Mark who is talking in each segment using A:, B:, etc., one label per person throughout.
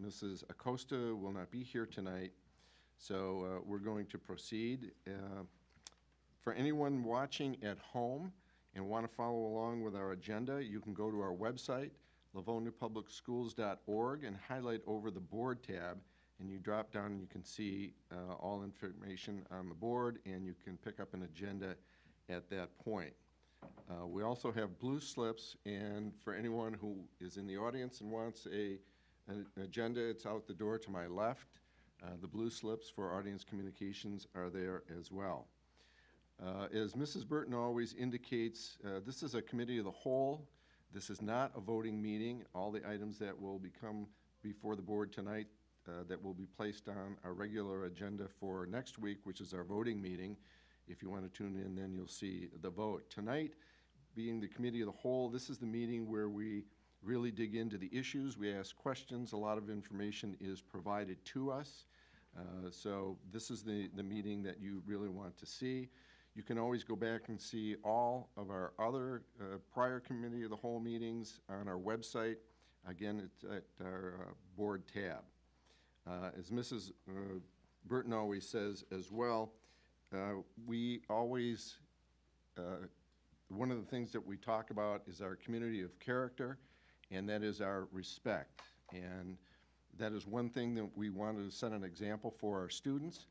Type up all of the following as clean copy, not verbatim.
A: Mrs. Acosta will not be here tonight, so we're going to proceed. For anyone watching at home and want to follow along with our agenda, you can go to our website, livoniapublicschools.org, and highlight over the board tab, and you drop down and you can see all information on the board, and you can pick up an agenda at that point. We also have blue slips, and for anyone who is in the audience and wants an agenda, it's out the door to my left. The blue slips for audience communications are there as well. As Mrs. Burton always indicates, this is a committee of the whole. This is not a voting meeting. All the items that will become before the board tonight that will be placed on our regular agenda for next week, which is our voting meeting. If you want to tune in, then you'll see the vote. Tonight, being the committee of the whole, this is the meeting where we really dig into the issues. We ask questions. A lot of information is provided to us. So this is the meeting that you really want to see. You can always go back and see all of our other prior committee of the whole meetings on our website. Again, it's at our board tab. As Mrs. Burton always says as well, we always, one of the things that we talk about is our community of character, and that is our respect. And that is one thing that we want to set an example for our students.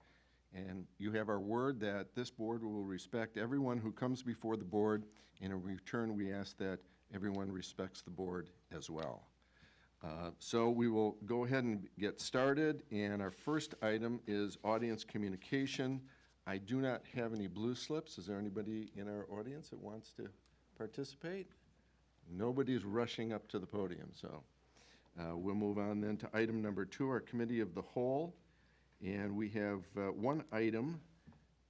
A: And you have our word that this board will respect everyone who comes before the board, and in return we ask that everyone respects the board as well. So we will go ahead and get started, and our first item is audience communication. I do not have any blue slips. Is there anybody in our audience that wants to participate? Nobody's rushing up to the podium, so we'll move on then to item number 2, our committee of the whole. And we have one item,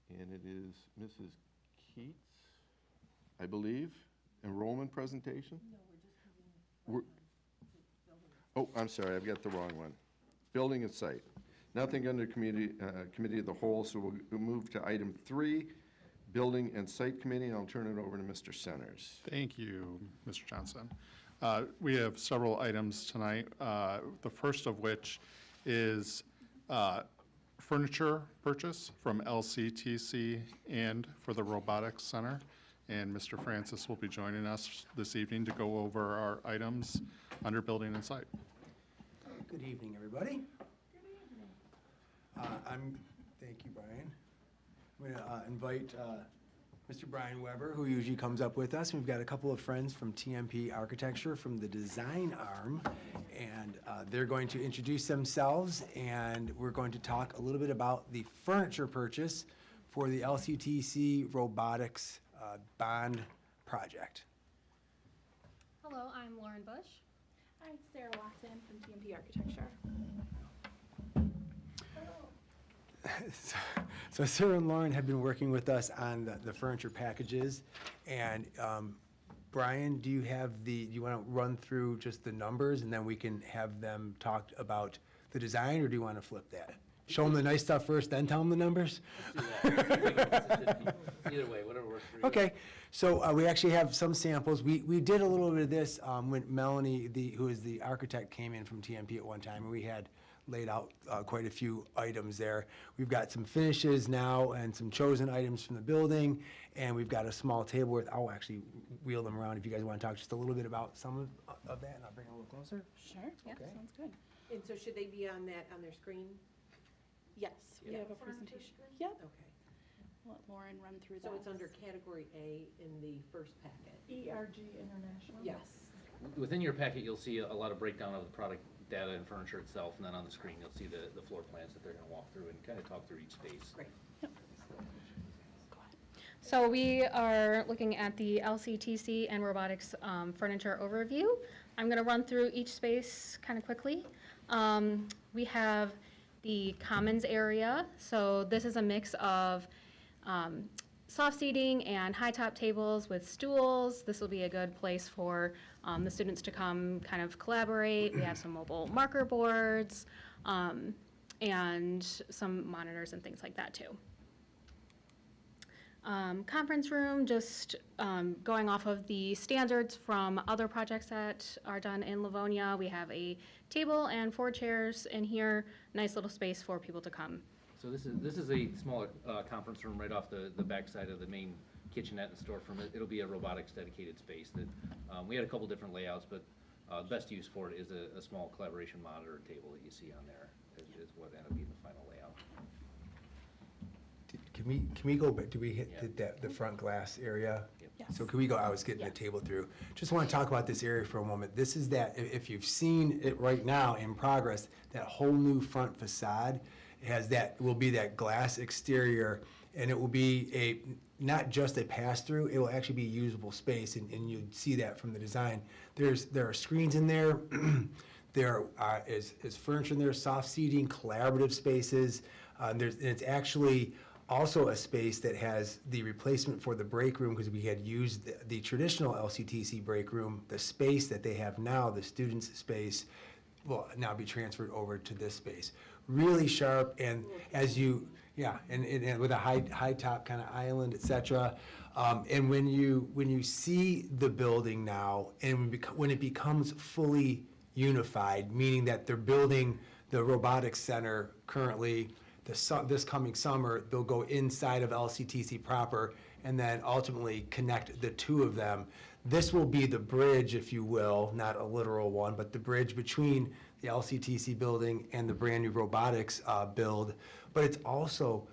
A: and it is Mrs. Keats, I believe, enrollment presentation? No, we're just oh, I'm sorry, I've got the wrong one. Building and site. Nothing under committee of the whole, so we'll move to item 3, building and site committee, and I'll turn it over to Mr. Centers.
B: Thank you, Mr. Johnson. We have several items tonight, the first of which is furniture purchase from LCTC and for the Robotics Center. And Mr. Francis will be joining us this evening to go over our items under building and site.
C: Good evening, everybody. Good evening. Thank you, Brian. I'm going to invite Mr. Brian Weber, who usually comes up with us. We've got a couple of friends from TMP Architecture from the design arm, and they're going to introduce themselves, and we're going to talk a little bit about the furniture purchase for the LCTC robotics bond project.
D: Hello, I'm Lauren Bush.
E: Hi, Sarah Watson from TMP Architecture.
C: So Sarah and Lauren have been working with us on the furniture packages, and Brian, do you want to run through just the numbers and then we can have them talk about the design, or do you want to flip that? Show them the nice stuff first, then tell them the numbers?
F: Let's do that. Either way, whatever works for you.
C: Okay, so we actually have some samples. We did a little bit of this when Melanie, who is the architect, came in from TMP at one time, and we had laid out quite a few items there. We've got some finishes now and some chosen items from the building, and we've got a small table with, I'll actually wheel them around if you guys want to talk just a little bit about some of that, and I'll bring it a little closer.
E: Sure, yeah,
C: Okay.
E: sounds good.
G: And so should they be on their screen?
E: Yes, we have a presentation. Yep.
G: Okay.
E: Let Lauren run through that.
G: So it's under category A in the first packet?
E: ERG International?
G: Yes.
F: Within your packet, you'll see a lot of breakdown of the product data and furniture itself, and then on the screen, you'll see the floor plans that they're going to walk through and kind of talk through each space.
G: Great.
E: Yep. Go ahead.
D: So we are looking at the LCTC and robotics furniture overview. I'm going to run through each space kind of quickly. We have the commons area. So this is a mix of soft seating and high top tables with stools. This will be a good place for the students to come kind of collaborate. We have some mobile marker boards and some monitors and things like that too. conference room, just going off of the standards from other projects that are done in Livonia. We have a table and 4 chairs in here, nice little space for people to come.
F: So this is a smaller conference room right off the backside of the main kitchenette and storefront. It'll be a robotics dedicated space that, we had a couple different layouts, but the best use for it is a small collaboration monitor and table that you see on there is what ended up being the final layout.
C: Can we go back, do we hit
F: Yeah.
C: the front glass area?
E: Yes.
C: So can we go, I was getting the
E: Yeah.
C: table through. Just want to talk about this area for a moment. This is that, if you've seen it right now in progress, that whole new front facade has that, will be that glass exterior, and it will be not just a pass-through, it will actually be usable space, and you'd see that from the design. There are screens in there, there is furniture in there, soft seating, collaborative spaces. And it's actually also a space that has the replacement for the break room, because we had used the traditional LCTC break room. The space that they have now, the students' space, will now be transferred over to this space. Really sharp, and as you, and with a high top kind of island, et cetera. And when you see the building now, and when it becomes fully unified, meaning that they're building the robotics center currently, this coming summer, they'll go inside of LCTC proper and then ultimately connect the two of them. This will be the bridge, if you will, not a literal one, but the bridge between the LCTC building and the brand new robotics build. But it's also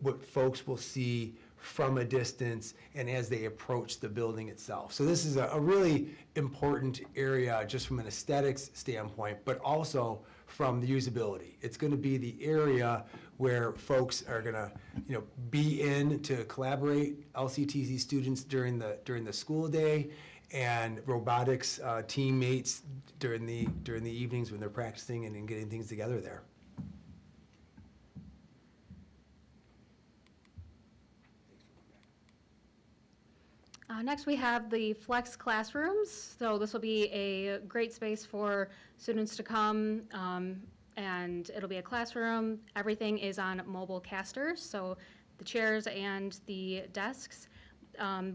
C: what folks will see from a distance and as they approach the building itself. So this is a really important area just from an aesthetics standpoint, but also from the usability. It's going to be the area where folks are going to, be in to collaborate, LCTC students during the school day, and robotics teammates during the evenings when they're practicing and getting things together there.
D: Next, we have the flex classrooms. So this will be a great space for students to come, and it'll be a classroom. Everything is on mobile casters, so the chairs and the desks.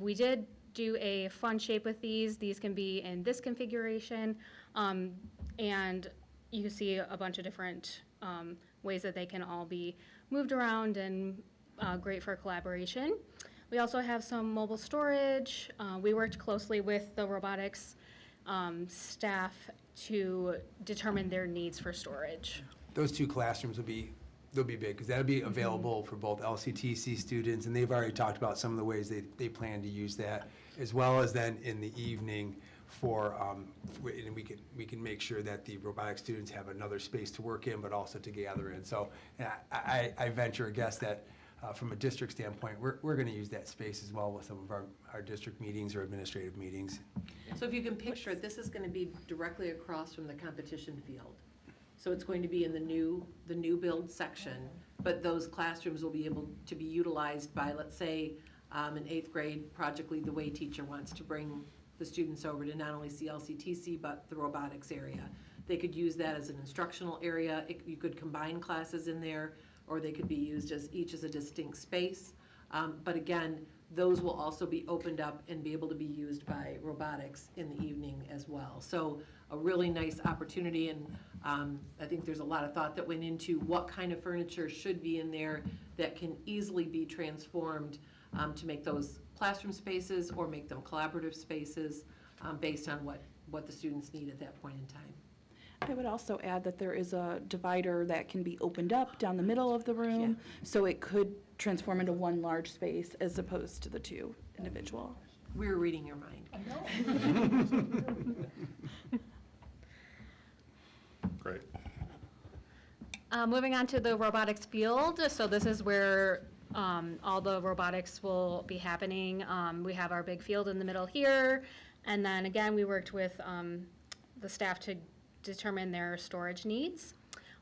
D: We did do a fun shape with these. These can be in this configuration, and you can see a bunch of different ways that they can all be moved around and great for collaboration. We also have some mobile storage. We worked closely with the robotics staff to determine their needs for storage.
C: Those 2 classrooms they'll be big, because that'll be available for both LCTC students, and they've already talked about some of the ways they plan to use that, as well as then in the evening for, and we can make sure that the robotic students have another space to work in, but also to gather in. So I venture a guess that from a district standpoint, we're going to use that space as well with some of our district meetings or administrative meetings.
G: So if you can picture it, this is going to be directly across from the competition field. So it's going to be in the new build section, but those classrooms will be able to be utilized by, let's say, an 8th grade project lead the way teacher wants to bring the students over to not only see LCTC, but the robotics area. They could use that as an instructional area. You could combine classes in there, or they could be used each as a distinct space. But again, those will also be opened up and be able to be used by robotics in the evening as well. So a really nice opportunity, and I think there's a lot of thought that went into what kind of furniture should be in there that can easily be transformed to make those classroom spaces or make them collaborative spaces based on what the students need at that point in time.
E: I would also add that there is a divider that can be opened up down the middle of the room, so it could transform into one large space as opposed to the 2 individual.
G: We're reading your mind.
B: Great.
D: Moving on to the robotics field. So this is where all the robotics will be happening. We have our big field in the middle here. And then again, we worked with the staff to determine their storage needs.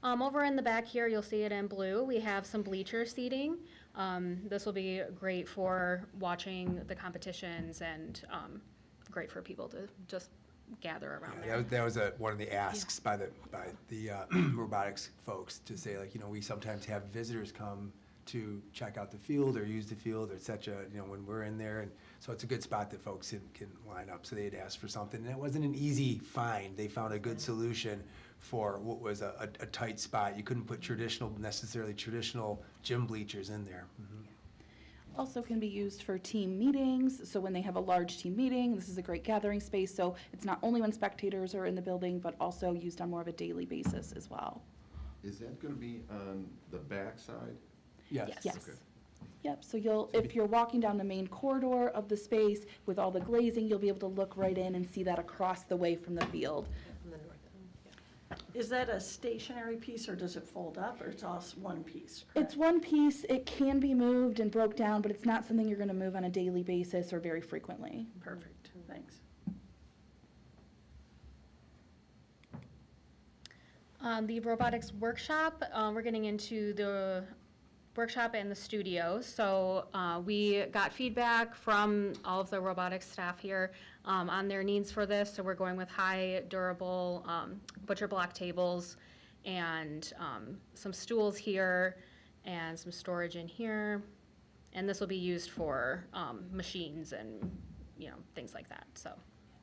D: Over in the back here, you'll see it in blue. We have some bleacher seating. This will be great for watching the competitions and great for people to just gather around there.
C: That was one of the asks by the robotics folks, to say, like, we sometimes have visitors come to check out the field or use the field or such a, when we're in there. And so it's a good spot that folks can line up. So they'd asked for something, and it wasn't an easy find. They found a good solution for what was a tight spot. You couldn't put necessarily traditional gym bleachers in there.
E: Also can be used for team meetings, so when they have a large team meeting, this is a great gathering space, so it's not only when spectators are in the building, but also used on more of a daily basis as well.
A: Is that going to be on the back side?
C: Yes.
E: Yes.
A: Okay.
E: Yep, so if you're walking down the main corridor of the space with all the glazing, you'll be able to look right in and see that across the way from the field.
G: From the north end, yeah.
H: Is that a stationary piece, or does it fold up, or it's all one piece?
E: It's one piece, it can be moved and broke down, but it's not something you're gonna move on a daily basis or very frequently.
H: Perfect, thanks.
D: The robotics workshop, we're getting into the workshop and the studio. So we got feedback from all of the robotics staff here on their needs for this. So we're going with high durable butcher block tables and some stools here and some storage in here. And this will be used for machines and, things like that, so.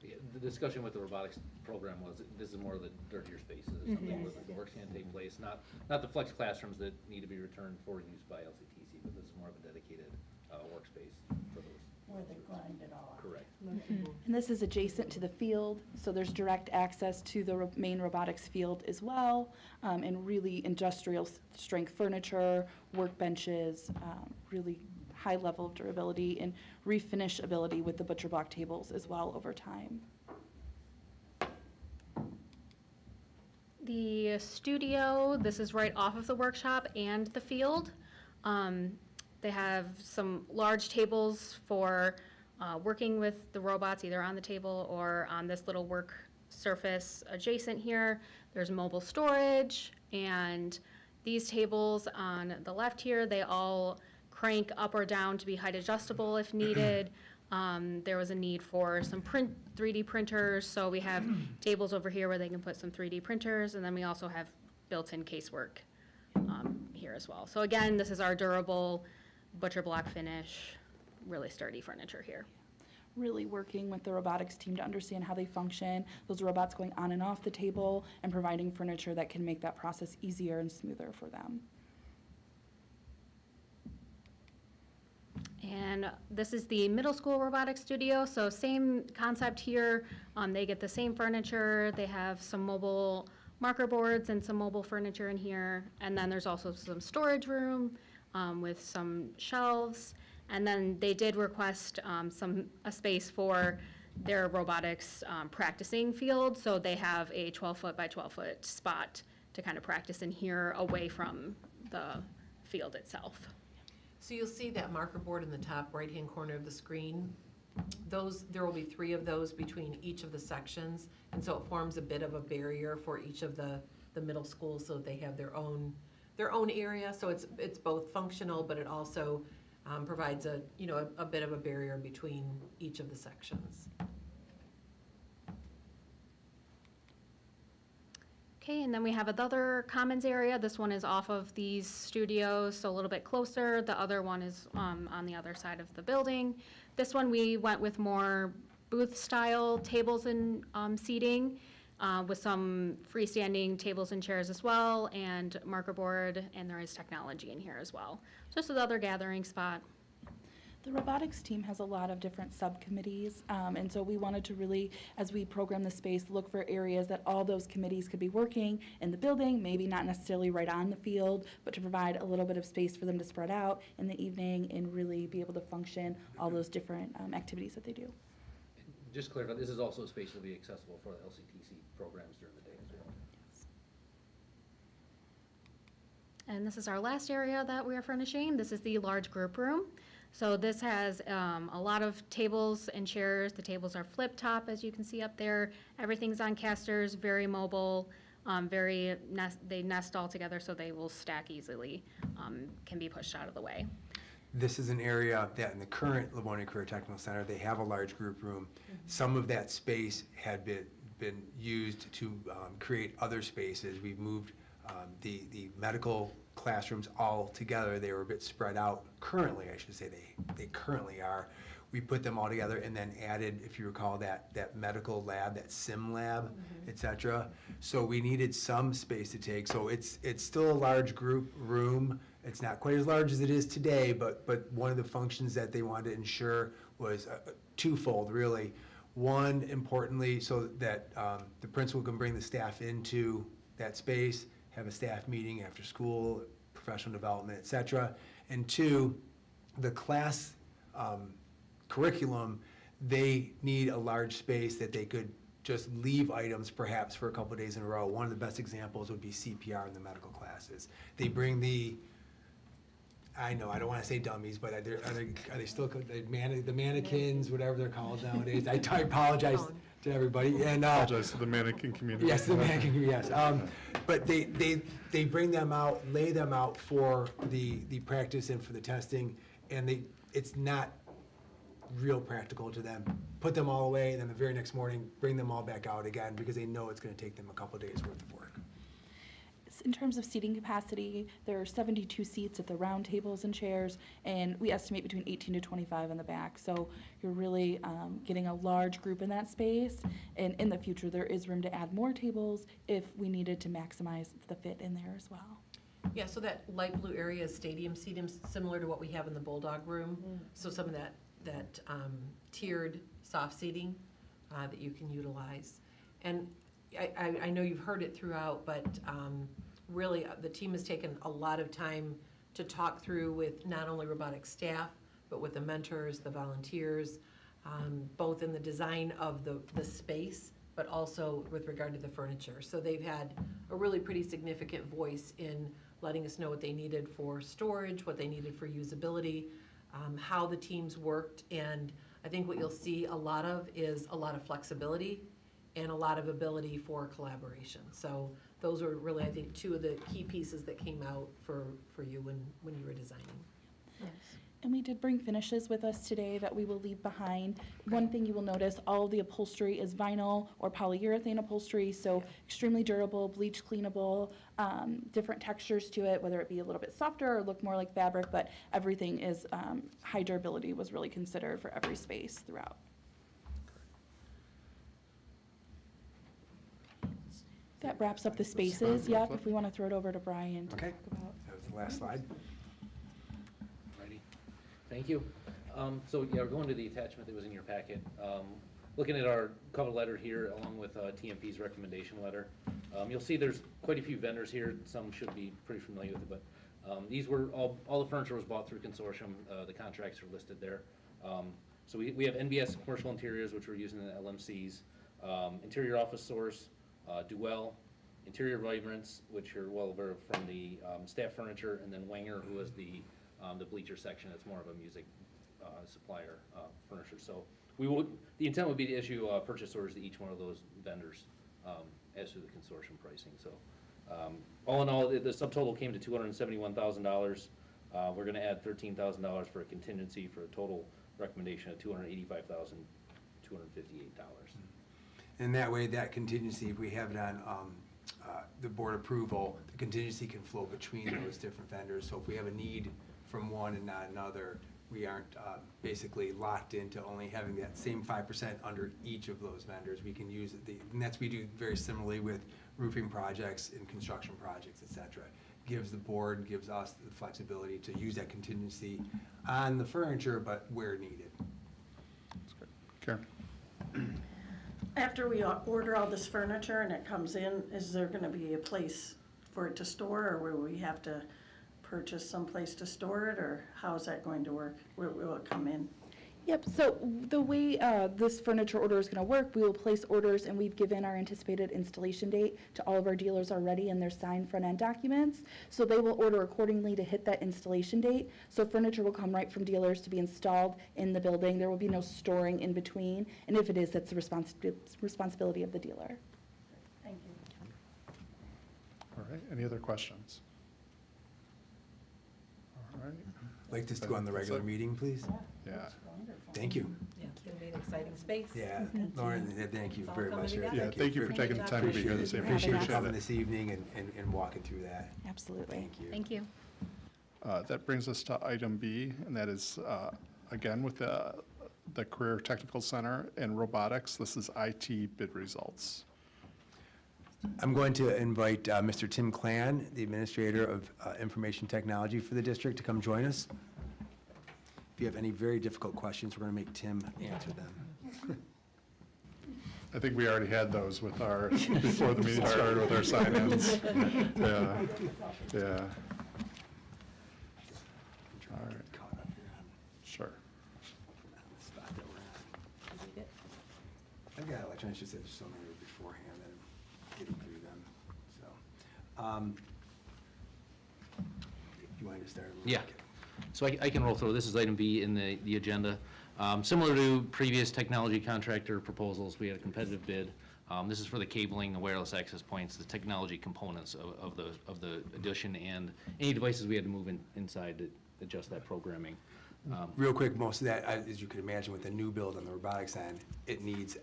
F: Yeah, the discussion with the robotics program was, this is more of the dirtier spaces, something where the work's gonna take place, not the flex classrooms that need to be returned for use by LCTC, but this is more of a dedicated workspace for those.
H: Where they grind it all.
F: Correct.
E: And this is adjacent to the field, so there's direct access to the main robotics field as well, and really industrial strength furniture, workbenches, really high level of durability and refinish ability with the butcher block tables as well over time.
D: The studio, this is right off of the workshop and the field. They have some large tables for working with the robots, either on the table or on this little work surface adjacent here. There's mobile storage, and these tables on the left here, they all crank up or down to be height adjustable if needed. There was a need for some 3D printers, so we have tables over here where they can put some 3D printers, and then we also have built-in casework here as well. So again, this is our durable butcher block finish, really sturdy furniture here.
E: Really working with the robotics team to understand how they function, those robots going on and off the table, and providing furniture that can make that process easier and smoother for them.
D: And this is the middle school robotics studio, so same concept here. They get the same furniture, they have some mobile marker boards and some mobile furniture in here. And then there's also some storage room with some shelves. And then they did request a space for their robotics practicing field. So they have a 12-foot by 12-foot spot to kind of practice in here away from the field itself.
G: So you'll see that marker board in the top right-hand corner of the screen. There will be 3 of those between each of the sections, and so it forms a bit of a barrier for each of the middle schools, so that they have their own area. So it's both functional, but it also provides a bit of a barrier between each of the sections.
D: Okay, and then we have another commons area. This one is off of these studios, so a little bit closer. The other one is on the other side of the building. This one, we went with more booth-style tables and seating with some freestanding tables and chairs as well, and marker board, and there is technology in here as well. Just another gathering spot.
E: The robotics team has a lot of different subcommittees, and so we wanted to really, as we program the space, look for areas that all those committees could be working in the building, maybe not necessarily right on the field, but to provide a little bit of space for them to spread out in the evening and really be able to function all those different activities that they do.
F: Just to clarify, this is also a space that will be accessible for the LCTC programs during the day as well.
D: And this is our last area that we are furnishing. This is the large group room. So this has a lot of tables and chairs. The tables are flip top, as you can see up there. Everything's on casters, very mobile, they nest all together so they will stack easily, can be pushed out of the way.
C: This is an area that in the current Livonia Career Technical Center, they have a large group room. Some of that space had been used to create other spaces. We've moved The medical classrooms all together, they were a bit spread out. Currently, I should say, they currently are. We put them all together and then added, if you recall, that medical lab, that sim lab, et cetera. So we needed some space to take. So it's still a large group room. It's not quite as large as it is today, but one of the functions that they wanted to ensure was twofold, really. One, importantly, so that the principal can bring the staff into that space, have a staff meeting after school, professional development, et cetera. And two, the class curriculum, they need a large space that they could just leave items perhaps for a couple of days in a row. One of the best examples would be CPR in the medical classes. They bring I know, I don't want to say dummies, but are they still, the mannequins, whatever they're called nowadays? I apologize to everybody. And
B: Apologize to the mannequin community.
C: yes, the mannequin, yes. But they bring them out, lay them out for the practice and for the testing, and it's not real practical to them. Put them all away, and then the very next morning, bring them all back out again, because they know it's going to take them a couple days worth of work.
E: In terms of seating capacity, there are 72 seats at the round tables and chairs, and we estimate between 18 to 25 in the back. So you're really getting a large group in that space, and in the future, there is room to add more tables if we needed to maximize the fit in there as well.
G: Yeah, so that light blue area is stadium seating, similar to what we have in the Bulldog room. So some of that tiered soft seating that you can utilize. And I know you've heard it throughout, but really the team has taken a lot of time to talk through with not only robotic staff, but with the mentors, the volunteers, both in the design of the space, but also with regard to the furniture. So they've had a really pretty significant voice in letting us know what they needed for storage, what they needed for usability, how the teams worked, and I think what you'll see a lot of is a lot of flexibility and a lot of ability for collaboration. So those are really, I think, two of the key pieces that came out for you when you were designing.
E: And we did bring finishes with us today that we will leave behind. One thing you will notice, all of the upholstery is vinyl or polyurethane upholstery, so extremely durable, bleach cleanable, different textures to it, whether it be a little bit softer or look more like fabric, but everything is, high durability was really considered for every space throughout. That wraps up the spaces. Yep, if we want to throw it over to Brian to
C: Okay.
E: talk about.
C: That was the last slide.
F: Righty. Thank you. So, yeah, we're going to the attachment that was in your packet. Looking at our cover letter here, along with TMP's recommendation letter, you'll see there's quite a few vendors here. Some should be pretty familiar with it, but these were, all the furniture was bought through consortium. The contracts are listed there. So we have NBS Commercial Interiors, which we're using in the LMCs, Interior Office Source, Duell, Interior Vibrance, which you're well aware of from the staff furniture, and then Wanger, who is the bleacher section. It's more of a music supplier furniture. So the intent would be to issue purchase orders to each one of those vendors as to the consortium pricing. So all in all, the subtotal came to $271,000. We're going to add $13,000 for a contingency for a total recommendation of $285,258.
C: And that way, that contingency, if we have it on the board approval, the contingency can flow between those different vendors. So if we have a need from one and not another, we aren't basically locked into only having that same 5% under each of those vendors. We can use it, and we do very similarly with roofing projects and construction projects, et cetera. Gives the board, gives us the flexibility to use that contingency on the furniture, but where needed.
B: That's good. Karen?
H: After we order all this furniture and it comes in, is there gonna be a place for it to store, or will we have to purchase someplace to store it, or how is that going to work? Where will it come in?
E: Yep, so the way this furniture order is going to work, we will place orders, and we've given our anticipated installation date to all of our dealers already in their signed front-end documents. So they will order accordingly to hit that installation date. So furniture will come right from dealers to be installed in the building. There will be no storing in between, and if it is, that's the responsibility of the dealer.
H: Thank you.
B: All right, any other questions? All right,
C: Like this to go on the regular meeting, please?
B: yeah.
C: Thank you.
I: Yeah, it's gonna be an exciting space.
C: Yeah, Lauren, thank you
I: It's all
C: very
I: coming
C: much.
I: together.
B: Yeah, thank you for taking the time to be here this evening.
C: Appreciate you
B: Appreciate
C: coming
B: it.
C: this evening and walking through that.
E: Absolutely.
C: Thank you.
D: Thank you.
B: That brings us to item B, and that is, again, with the Career Technical Center and robotics. This is IT bid results.
C: I'm going to invite Mr. Tim Clan, the Administrator of Information Technology for the district, to come join us. If you have any very difficult questions, we're going to make Tim answer them.
B: I think we already had those with our, before the meeting started with our sign-ins. Yeah, yeah. All right,
C: Caught up here on
B: sure.
C: the spot that we're on. I've got electronics, just said there's so many beforehand that I'm getting through them, so. You want to start?
F: Yeah. So I can roll through. This is item B in the agenda. Similar to previous technology contractor proposals, we had a competitive bid. This is for the cabling, the wireless access points, the technology components of the addition, and any devices we had to move inside to adjust that programming.
C: Real quick, most of that, as you can imagine, with the new build on the robotics end, it needs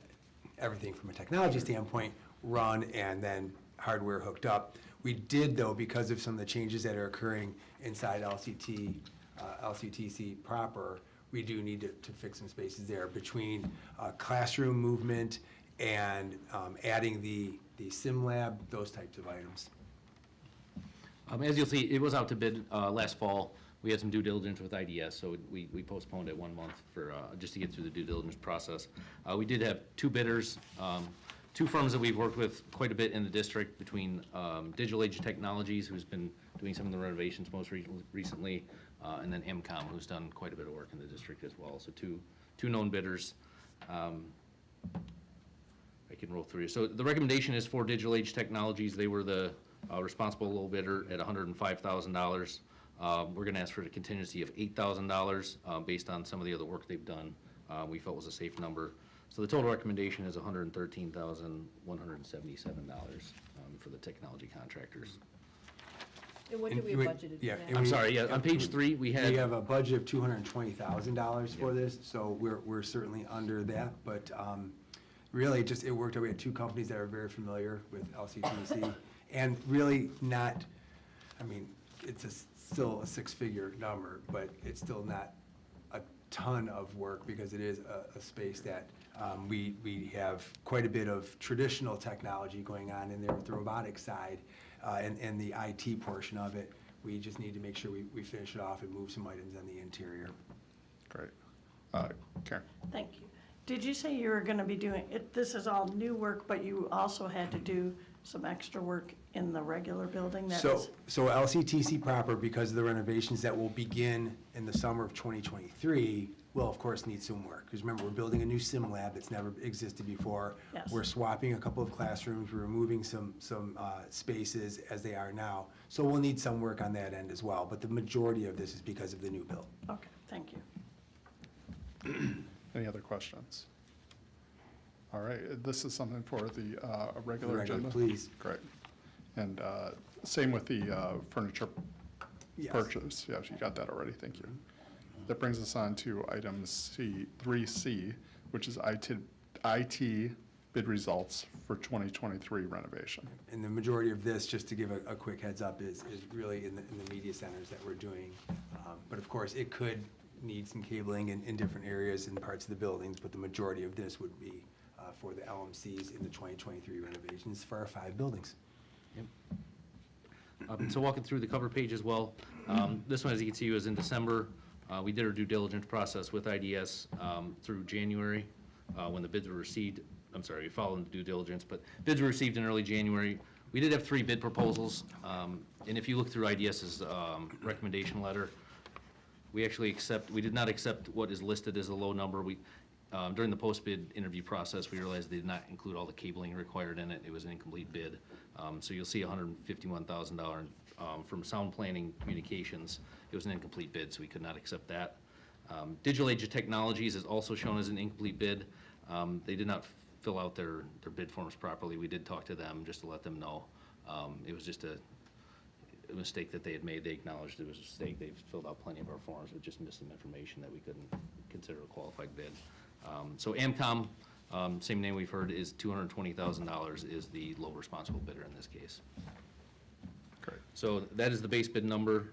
C: everything from a technology standpoint run and then hardware hooked up. We did, though, because of some of the changes that are occurring inside LCTC proper, we do need to fix some spaces there between classroom movement and adding the sim lab, those types of items.
F: As you'll see, it was out to bid last fall. We had some due diligence with IDS, so we postponed it 1 month for, just to get through the due diligence process. We did have 2 bidders, 2 firms that we've worked with quite a bit in the district, between Digital Age Technologies, who's been doing some of the renovations most recently, and then MCOM, who's done quite a bit of work in the district as well. So two known bidders. I can roll through. So the recommendation is for Digital Age Technologies. They were the responsible low bidder at $105,000. We're going to ask for a contingency of $8,000 based on some of the other work they've done. We felt was a safe number. So the total recommendation is $113,177 for the technology contractors.
I: And what do we have budgeted for
C: Yeah,
I: that?
C: and
F: I'm sorry, yeah, on page 3, we had.
C: We have a budget of $220,000 for this, so we're certainly under that, but really, just, it worked out. We had 2 companies that are very familiar with LCTC, and really not, I mean, it's still a 6-figure number, but it's still not a ton of work, because it is a space that we have quite a bit of traditional technology going on in there with the robotics side, and the IT portion of it. We just need to make sure we finish it off and move some items on the interior.
B: Great. Karen?
H: Thank you. Did you say you were gonna be doing, this is all new work, but you also had to do some extra work in the regular building that is?
C: So LCTC proper, because of the renovations that will begin in the summer of 2023, will of course need some work. Because remember, we're building a new sim lab that's never existed before.
H: Yes.
C: We're swapping a couple of classrooms, we're removing some spaces as they are now. So we'll need some work on that end as well, but the majority of this is because of the new build.
H: Okay, thank you.
B: Any other questions? All right, this is something for the regular
C: The regular,
B: agenda?
C: please.
B: Great. And same with the furniture
C: Yes.
B: purchase. Yes, you got that already, thank you. That brings us on to item 3C, which is IT bid results for 2023 renovation.
C: And the majority of this, just to give a quick heads up, is really in the media centers that we're doing. But of course, it could need some cabling in different areas and parts of the buildings, but the majority of this would be for the LMCs in the 2023 renovations for our 5 buildings.
F: So walking through the cover page as well. This one, as you can see, was in December. We did our due diligence process with IDS through January when the bids were received. I'm sorry, we followed the due diligence, but bids were received in early January. We did have 3 bid proposals, and if you look through IDS's recommendation letter, we did not accept what is listed as a low number. During the post-bid interview process, we realized they did not include all the cabling required in it. It was an incomplete bid. So you'll see $151,000 from Sound Planning Communications. It was an incomplete bid, so we could not accept that. Digital Age Technologies is also shown as an incomplete bid. They did not fill out their bid forms properly. We did talk to them just to let them know. It was just a mistake that they had made. They acknowledged it was a mistake. They've filled out plenty of our forms, but just missed some information that we couldn't consider a qualified bid. So AMCOM, same name we've heard, is $220,000 is the low responsible bidder in this case.
B: Great.
F: So that is the base bid number.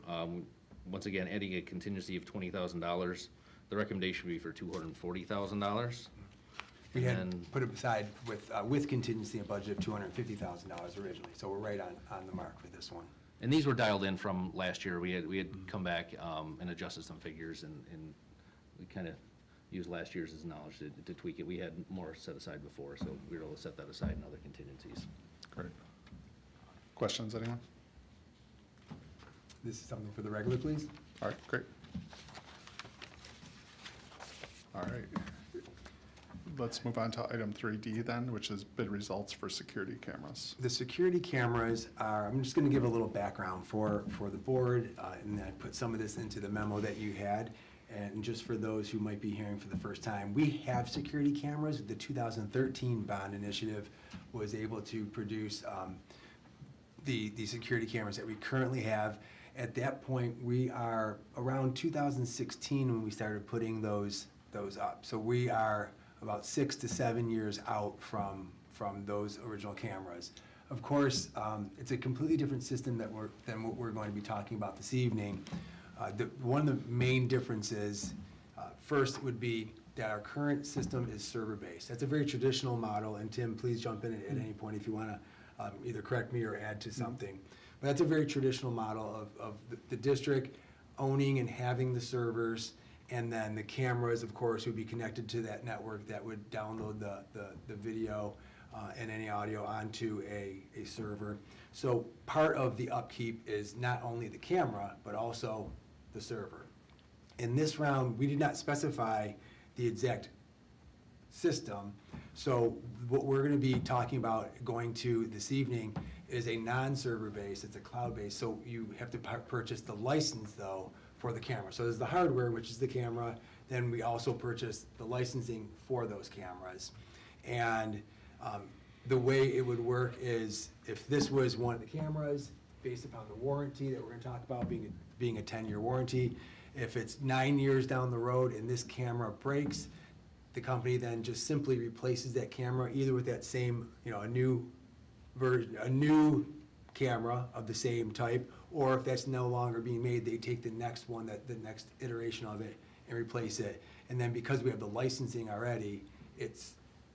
F: Once again, adding a contingency of $20,000. The recommendation would be for $240,000.
C: We
F: And
C: had put it aside with contingency a budget of $250,000 originally, so we're right on the mark for this one.
F: And these were dialed in from last year. We had come back and adjusted some figures, and we kind of used last year's as knowledge to tweak it. We had more set aside before, so we were able to set that aside in other contingencies.
B: Great. Questions, anyone?
C: This is something for the regular, please.
B: All right, great. All right. Let's move on to item 3D then, which is bid results for security cameras.
C: The security cameras are, I'm just going to give a little background for the board, and then I put some of this into the memo that you had. And just for those who might be hearing for the first time, we have security cameras. The 2013 bond initiative was able to produce the security cameras that we currently have. At that point, we are around 2016 when we started putting those up. So we are about 6 to 7 years out from those original cameras. Of course, it's a completely different system than what we're going to be talking about this evening. One of the main differences, first would be that our current system is server-based. That's a very traditional model, and Tim, please jump in at any point if you want to either correct me or add to something. But that's a very traditional model of the district owning and having the servers, and then the cameras, of course, would be connected to that network that would download the video and any audio onto a server. So part of the upkeep is not only the camera, but also the server. In this round, we did not specify the exact system. So what we're going to be talking about going to this evening is a non-server based, it's a cloud based. So you have to purchase the license though for the camera. So there's the hardware, which is the camera. Then we also purchase the licensing for those cameras. And the way it would work is if this was one of the cameras, based upon the warranty that we're going to talk about being a 10-year warranty, if it's 9 years down the road and this camera breaks, the company then just simply replaces that camera either with that same, a new version, a new camera of the same type, or if that's no longer being made, they take the next one, the next iteration of it, and replace it. And then because we have the licensing already, it's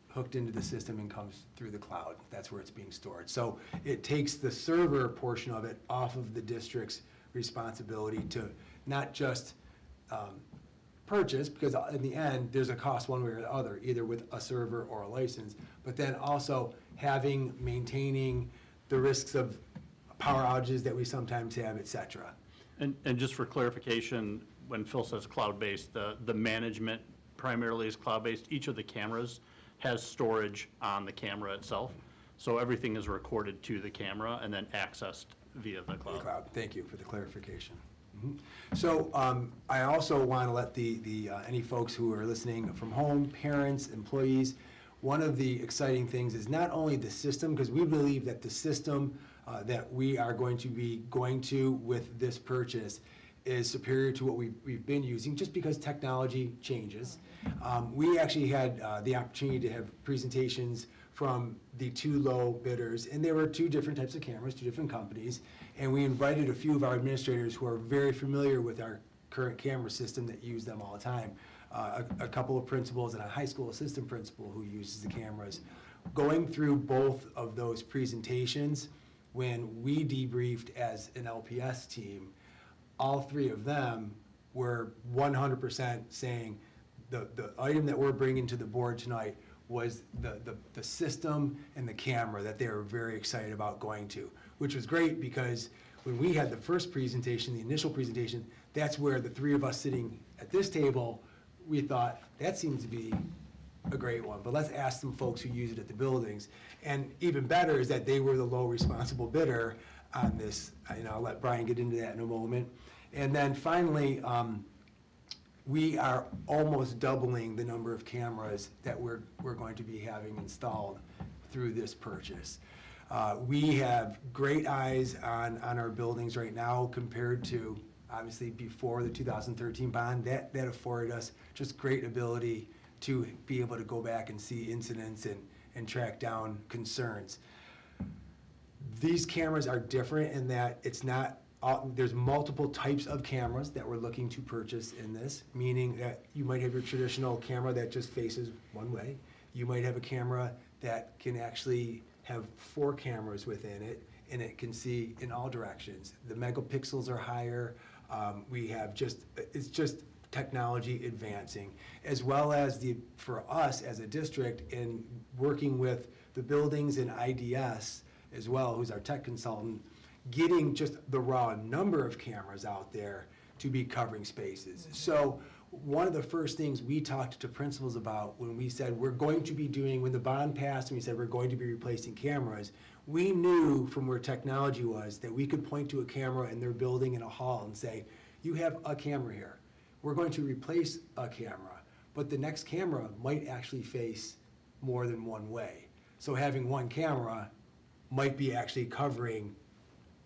C: hooked into the system and comes through the cloud. That's where it's being stored. So it takes the server portion of it off of the district's responsibility to not just purchase, because in the end, there's a cost one way or the other, either with a server or a license, but then also maintaining the risks of power outages that we sometimes have, et cetera.
J: And just for clarification, when Phil says cloud-based, the management primarily is cloud-based. Each of the cameras has storage on the camera itself. So everything is recorded to the camera and then accessed via the cloud.
C: Thank you for the clarification. So I also want to let any folks who are listening from home, parents, employees, one of the exciting things is not only the system, because we believe that the system that we are going to be going to with this purchase is superior to what we've been using, just because technology changes. We actually had the opportunity to have presentations from the two low bidders, and there were two different types of cameras, two different companies, and we invited a few of our administrators who are very familiar with our current camera system that use them all the time. A couple of principals and a high school assistant principal who uses the cameras. Going through both of those presentations, when we debriefed as an LPS team, all three of them were 100% saying the item that we're bringing to the board tonight was the system and the camera that they were very excited about going to, which was great because when we had the first presentation, the initial presentation, that's where the three of us sitting at this table, we thought that seems to be a great one, but let's ask some folks who use it at the buildings. And even better is that they were the low responsible bidder on this. I'll let Brian get into that in a moment. And then finally, we are almost doubling the number of cameras that we're going to be having installed through this purchase. We have great eyes on our buildings right now compared to, obviously, before the 2013 bond. That afforded us just great ability to be able to go back and see incidents and track down concerns. These cameras are different in that it's not, there's multiple types of cameras that we're looking to purchase in this, meaning that you might have your traditional camera that just faces one way. You might have a camera that can actually have 4 cameras within it, and it can see in all directions. The megapixels are higher. We have it's just technology advancing, as well as for us as a district in working with the buildings and IDS as well, who's our tech consultant, getting just the raw number of cameras out there to be covering spaces. So one of the first things we talked to principals about when we said we're going to be doing, when the bond passed and we said we're going to be replacing cameras, we knew from where technology was that we could point to a camera in their building in a hall and say, you have a camera here. We're going to replace a camera, but the next camera might actually face more than one way. So having one camera might be actually covering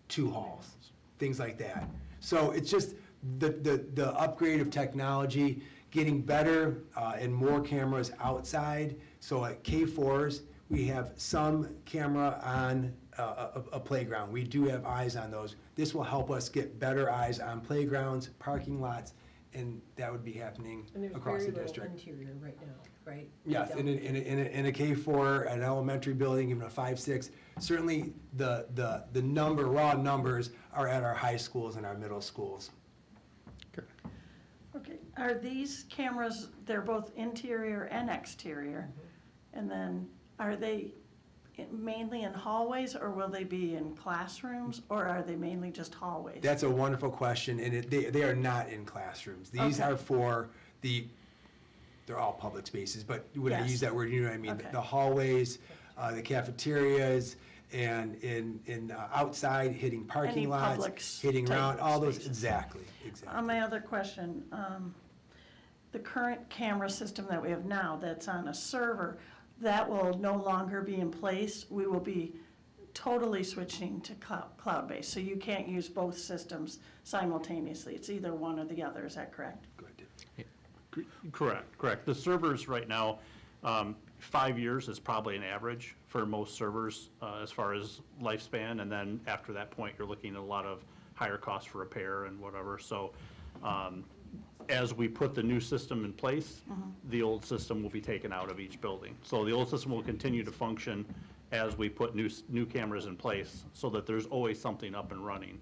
C: 2 halls, things like that. So it's just the upgrade of technology, getting better and more cameras outside. So at K4s, we have some camera on a playground. We do have eyes on those. This will help us get better eyes on playgrounds, parking lots, and that would be happening across the district.
G: And there's very little interior right now, right?
C: Yes, in a K4, an elementary building, even a 5-6, certainly the raw numbers are at our high schools and our middle schools.
H: Okay, are these cameras, they're both interior and exterior? And then are they mainly in hallways, or will they be in classrooms, or are they mainly just hallways?
C: That's a wonderful question, and they are not in classrooms. These
H: Okay.
C: are for they're all public spaces, but when I
H: Yes.
C: use that word, you know what I mean?
H: Okay.
C: The hallways, the cafeterias, and in outside, hitting parking
H: Any
C: lots,
H: public
C: hitting
H: type
C: around, all those,
H: spaces.
C: exactly.
H: My other question, the current camera system that we have now that's on a server, that will no longer be in place. We will be totally switching to cloud-based, so you can't use both systems simultaneously. It's either one or the other, is that correct?
C: Good.
J: Correct. The servers right now, 5 years is probably an average for most servers as far as lifespan, and then after that point, you're looking at a lot of higher costs for repair and whatever. So as we put the new system in place, the old system will be taken out of each building. So the old system will continue to function as we put new cameras in place, so that there's always something up and running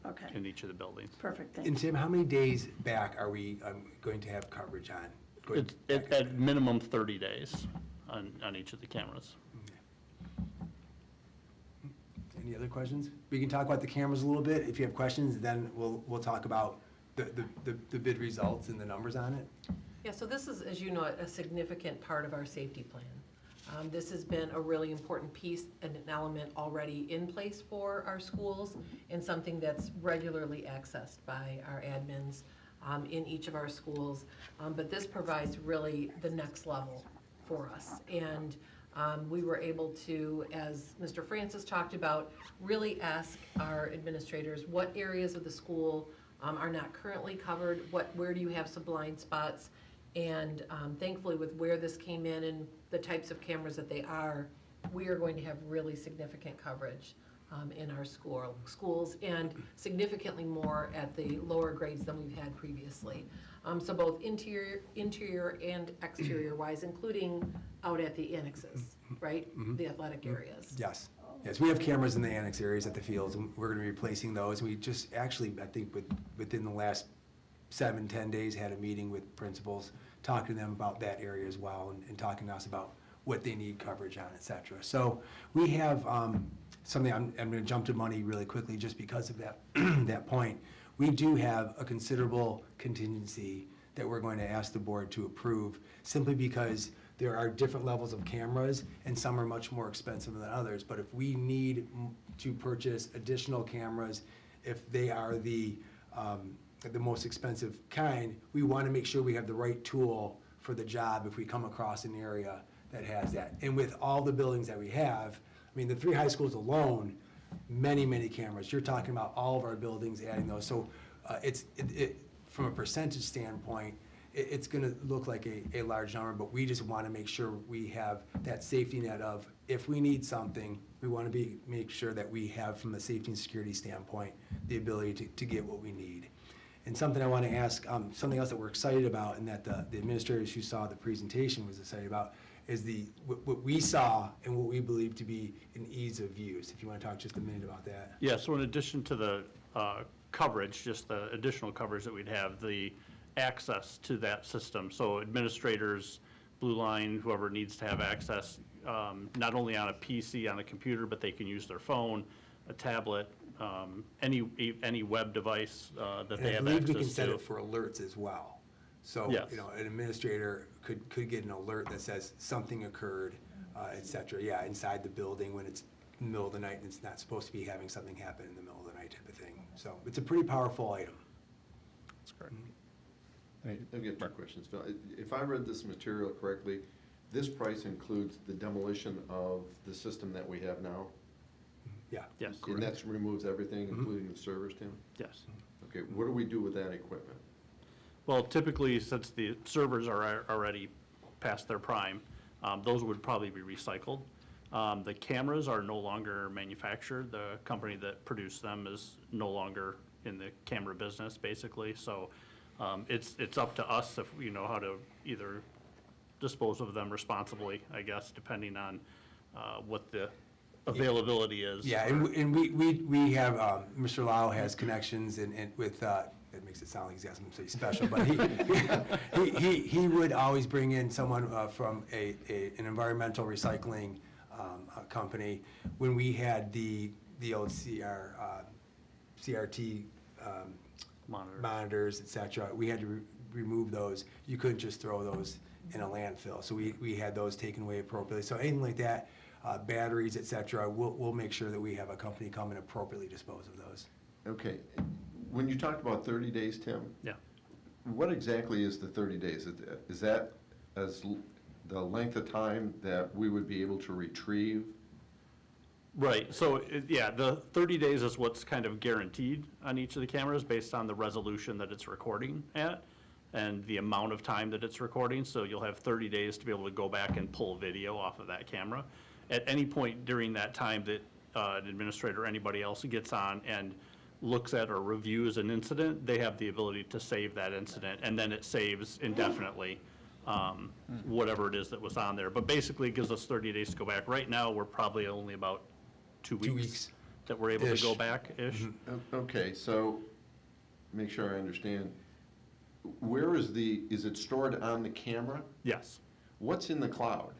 H: Okay,
J: in each of the buildings.
H: perfect, thank
C: And
H: you.
C: Tim, how many days back are we going to have coverage on? Going
J: It's
C: back
J: at minimum 30 days on each of the cameras.
C: Any other questions? We can talk about the cameras a little bit. If you have questions, then we'll talk about the bid results and the numbers on it.
G: Yeah, so this is, as you know, a significant part of our safety plan. This has been a really important piece and an element already in place for our schools, and something that's regularly accessed by our admins in each of our schools. But this provides really the next level for us. And we were able to, as Mr. Francis talked about, really ask our administrators what areas of the school are not currently covered, where do you have some blind spots? And thankfully, with where this came in and the types of cameras that they are, we are going to have really significant coverage in our schools, and significantly more at the lower grades than we've had previously. So both interior and exterior wise, including out at the annexes, right? The athletic areas.
C: Yes. Yes, we have cameras in the annex areas at the fields, and we're going to be replacing those. We just actually, I think within the last 7-10 days, had a meeting with principals, talking to them about that area as well, and talking to us about what they need coverage on, et cetera. So we have something, I'm going to jump to money really quickly just because of that, that point. We do have a considerable contingency that we're going to ask the board to approve, simply because there are different levels of cameras, and some are much more expensive than others. But if we need to purchase additional cameras, if they are the most expensive kind, we want to make sure we have the right tool for the job if we come across an area that has that. And with all the buildings that we have, I mean, the 3 high schools alone, many, many cameras. You're talking about all of our buildings adding those. So from a percentage standpoint, it's going to look like a large number, but we just want to make sure we have that safety net of, if we need something, we want to make sure that we have, from a safety and security standpoint, the ability to get what we need. And something I want to ask, something else that we're excited about, and that the administrators who saw the presentation was excited about, is what we saw and what we believe to be an ease of use. If you want to talk just a minute about that.
J: Yeah, so in addition to the coverage, just the additional coverage that we'd have, the access to that system. So administrators, Blue Line, whoever needs to have access, not only on a PC, on a computer, but they can use their phone, a tablet, any web device that they have access to.
C: I believe we can set it for alerts as well. So,
J: Yes.
C: An administrator could get an alert that says something occurred, et cetera, yeah, inside the building when it's in the middle of the night and it's not supposed to be having something happen in the middle of the night type of thing. So it's a pretty powerful item.
B: That's correct.
A: I've got 2 questions, Phil. If I read this material correctly, this price includes the demolition of the system that we have now?
C: Yeah.
J: Yes,
A: And that removes everything, including the servers, Tim?
J: yes.
A: Okay, what do we do with that equipment?
J: Well, typically, since the servers are already past their prime, those would probably be recycled. The cameras are no longer manufactured. The company that produced them is no longer in the camera business, basically. So it's up to us if we know how to either dispose of them responsibly, I guess, depending on what the availability is.
C: Yeah, and we have, Mr. Lau has connections and with, it makes it sound like he's got something special, but he would always bring in someone from an environmental recycling company. When we had the old CRT monitors, et cetera, we had to remove those. You couldn't just throw those in a landfill. So we had those taken away appropriately. So anything like that, batteries, et cetera, we'll make sure that we have a company come and appropriately dispose of those.
A: Okay, when you talked about 30 days, Tim?
J: Yeah.
A: What exactly is the 30 days? Is that as the length of time that we would be able to retrieve?
J: Right, so, yeah, the 30 days is what's kind of guaranteed on each of the cameras based on the resolution that it's recording at and the amount of time that it's recording. So you'll have 30 days to be able to go back and pull video off of that camera. At any point during that time that an administrator or anybody else gets on and looks at or reviews an incident, they have the ability to save that incident, and then it saves indefinitely whatever it is that was on there. But basically, it gives us 30 days to go back. Right now, we're probably only about 2 weeks.
C: 2 weeks.
J: That we're able to go
C: Ish.
J: back-ish.
A: Okay, so, make sure I understand. Where is it stored on the camera?
J: Yes.
A: What's in the cloud?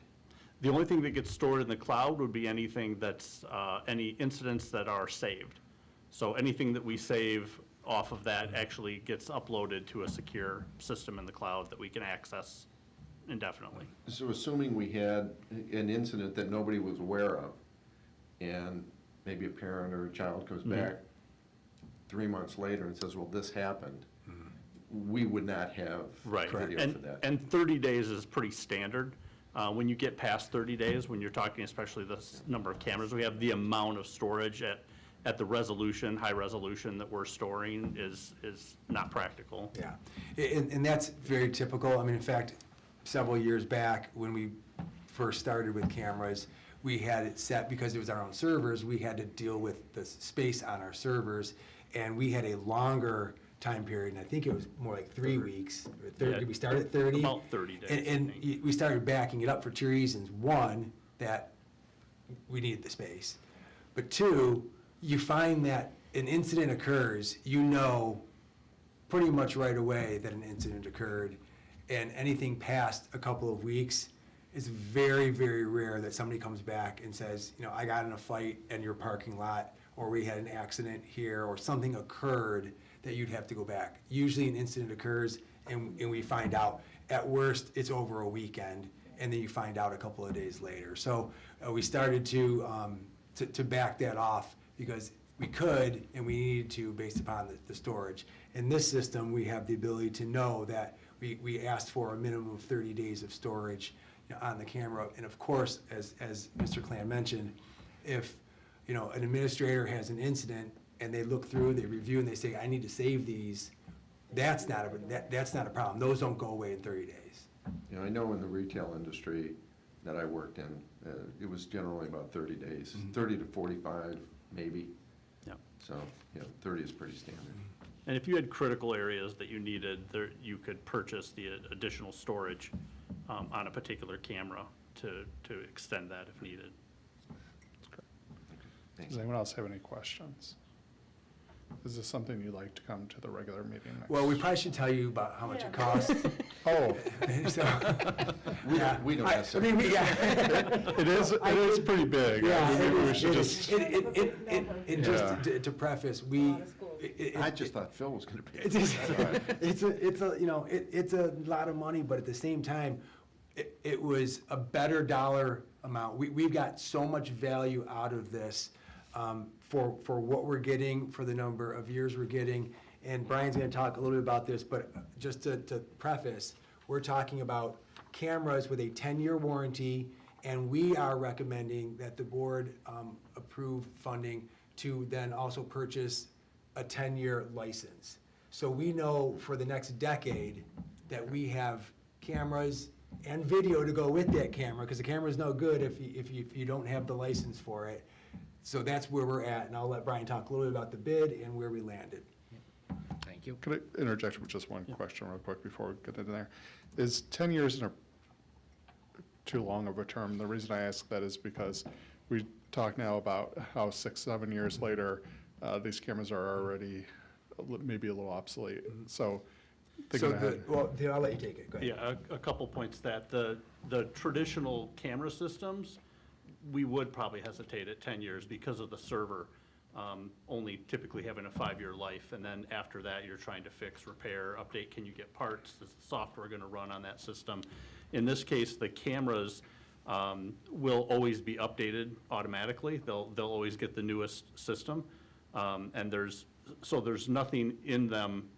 J: The only thing that gets stored in the cloud would be anything that's, any incidents that are saved. So anything that we save off of that actually gets uploaded to a secure system in the cloud that we can access indefinitely.
A: So assuming we had an incident that nobody was aware of, and maybe a parent or a child comes back 3 months later and says, well, this happened, we would not have video for that.
J: And 30 days is pretty standard. When you get past 30 days, when you're talking especially the number of cameras we have, the amount of storage at the resolution, high resolution that we're storing is not practical.
C: Yeah, and that's very typical. I mean, in fact, several years back, when we first started with cameras, we had it set, because it was our own servers, we had to deal with the space on our servers, and we had a longer time period, and I think it was more like 3 weeks, or 30,
J: Yeah,
C: we started at 30.
J: about 30 days, I
C: And
J: think.
C: we started backing it up for 2 reasons. One, that we needed the space. But 2, you find that an incident occurs, you know pretty much right away that an incident occurred, and anything past a couple of weeks, it's very, very rare that somebody comes back and says, I got in a fight in your parking lot, or we had an accident here, or something occurred that you'd have to go back. Usually an incident occurs and we find out. At worst, it's over a weekend, and then you find out a couple of days later. So we started to back that off because we could and we needed to based upon the storage. In this system, we have the ability to know that we asked for a minimum of 30 days of storage on the camera. And of course, as Mr. Klan mentioned, if, you know, an administrator has an incident and they look through, they review, and they say, I need to save these, that's not a problem. Those don't go away in 30 days.
A: You know, I know in the retail industry that I worked in, it was generally about 30 days, 30 to 45 maybe.
J: Yeah.
A: So, you know, 30 is pretty standard.
J: And if you had critical areas that you needed, there, you could purchase the additional storage on a particular camera to extend that if needed.
B: Does anyone else have any questions? Is this something you'd like to come to the regular meeting next?
C: Well, we probably should tell you about how much it costs.
B: Oh,
C: So,
A: We don't have
C: I mean,
B: it is pretty big.
C: Yeah,
B: Maybe we should just,
C: just to preface, we.
A: I just thought Phil was gonna pay.
C: It's a, you know, it's a lot of money, but at the same time, it was a better dollar amount. We've got so much value out of this, for what we're getting, for the number of years we're getting. And Brian's gonna talk a little bit about this, but just to preface, we're talking about cameras with a 10-year warranty, and we are recommending that the board approve funding to then also purchase a 10-year license. So we know for the next decade that we have cameras and video to go with that camera, because the camera's no good if you don't have the license for it. So that's where we're at, and I'll let Brian talk a little bit about the bid and where we landed.
F: Thank you.
B: could I interject with just one question real quick before we get into there? Is 10 years too long of a term? The reason I ask that is because we talk now about how 6, 7 years later, these cameras are already maybe a little obsolete. So thinking ahead.
C: I'll let you take it, go ahead.
J: Yeah, a couple points that the traditional camera systems, we would probably hesitate at 10 years because of the server only typically having a 5-year life, and then after that, you're trying to fix, repair, update, can you get parts, is the software gonna run on that system? In this case, the cameras will always be updated automatically. They'll always get the newest system, and there's nothing in them.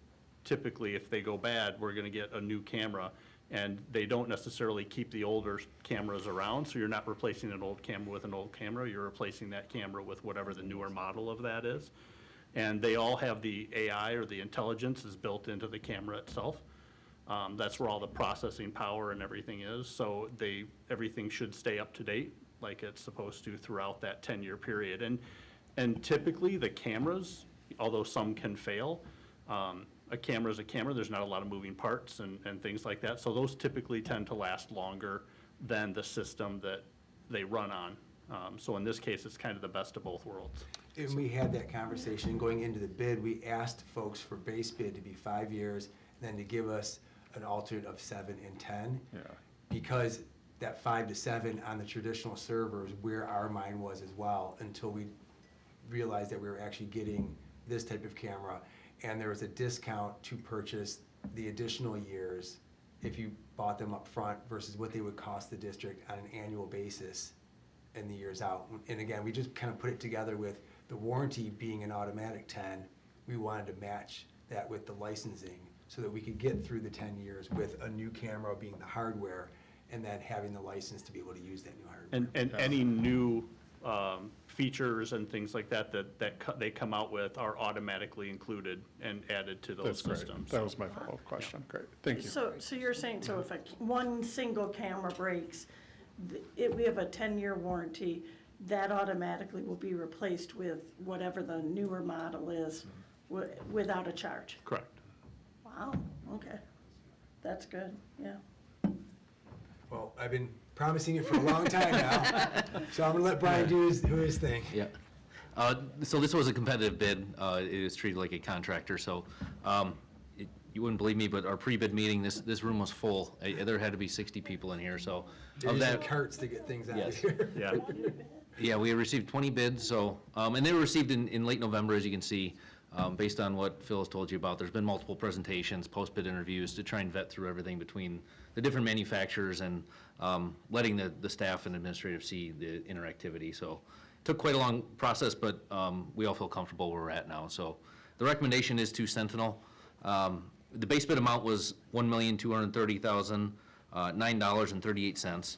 J: Typically, if they go bad, we're gonna get a new camera, and they don't necessarily keep the older cameras around, so you're not replacing an old camera with an old camera, you're replacing that camera with whatever the newer model of that is. And they all have the AI, or the intelligence is built into the camera itself. That's where all the processing power and everything is, so everything should stay up to date like it's supposed to throughout that 10-year period. And typically, the cameras, although some can fail, a camera is a camera, there's not a lot of moving parts and things like that, so those typically tend to last longer than the system that they run on. So in this case, it's kind of the best of both worlds.
C: And we had that conversation going into the bid. We asked folks for base bid to be 5 years, and then to give us an alternate of 7 and 10.
B: Yeah.
C: Because that 5 to 7 on the traditional servers, where our mind was as well, until we realized that we were actually getting this type of camera. And there was a discount to purchase the additional years if you bought them up front versus what they would cost the district on an annual basis in the years out. And again, we just kind of put it together with the warranty being an automatic 10. We wanted to match that with the licensing so that we could get through the 10 years with a new camera being the hardware, and then having the license to be able to use that new hardware.
J: And any new features and things like that they come out with are automatically incled and added to those
B: That's great.
J: systems.
B: That was my follow-up question. Great, thank you.
H: So you're saying, so if one single camera breaks, we have a 10-year warranty, that automatically will be replaced with whatever the newer model is without a charge?
J: Correct.
H: Wow, okay. That's good, yeah.
C: Well, I've been promising it for a long time now, so I'm gonna let Brian do his thing.
F: Yeah. So this was a competitive bid. It is treated like a contractor, so you wouldn't believe me, but our pre-bid meeting, this room was full. There had to be 60 people in here, so.
C: They're
F: Of
C: using
F: that,
C: carts to get things out of
F: Yes.
C: here.
J: Yeah.
F: yeah, we received 20 bids, so, and they were received in late November, as you can see, based on what Phil has told you about. There's been multiple presentations, post-bid interviews to try and vet through everything between the different manufacturers and letting the staff and administrative see the interactivity. So it took quite a long process, but we all feel comfortable where we're at now. So the recommendation is to Sentinel. The base bid amount was $1,230,009.38.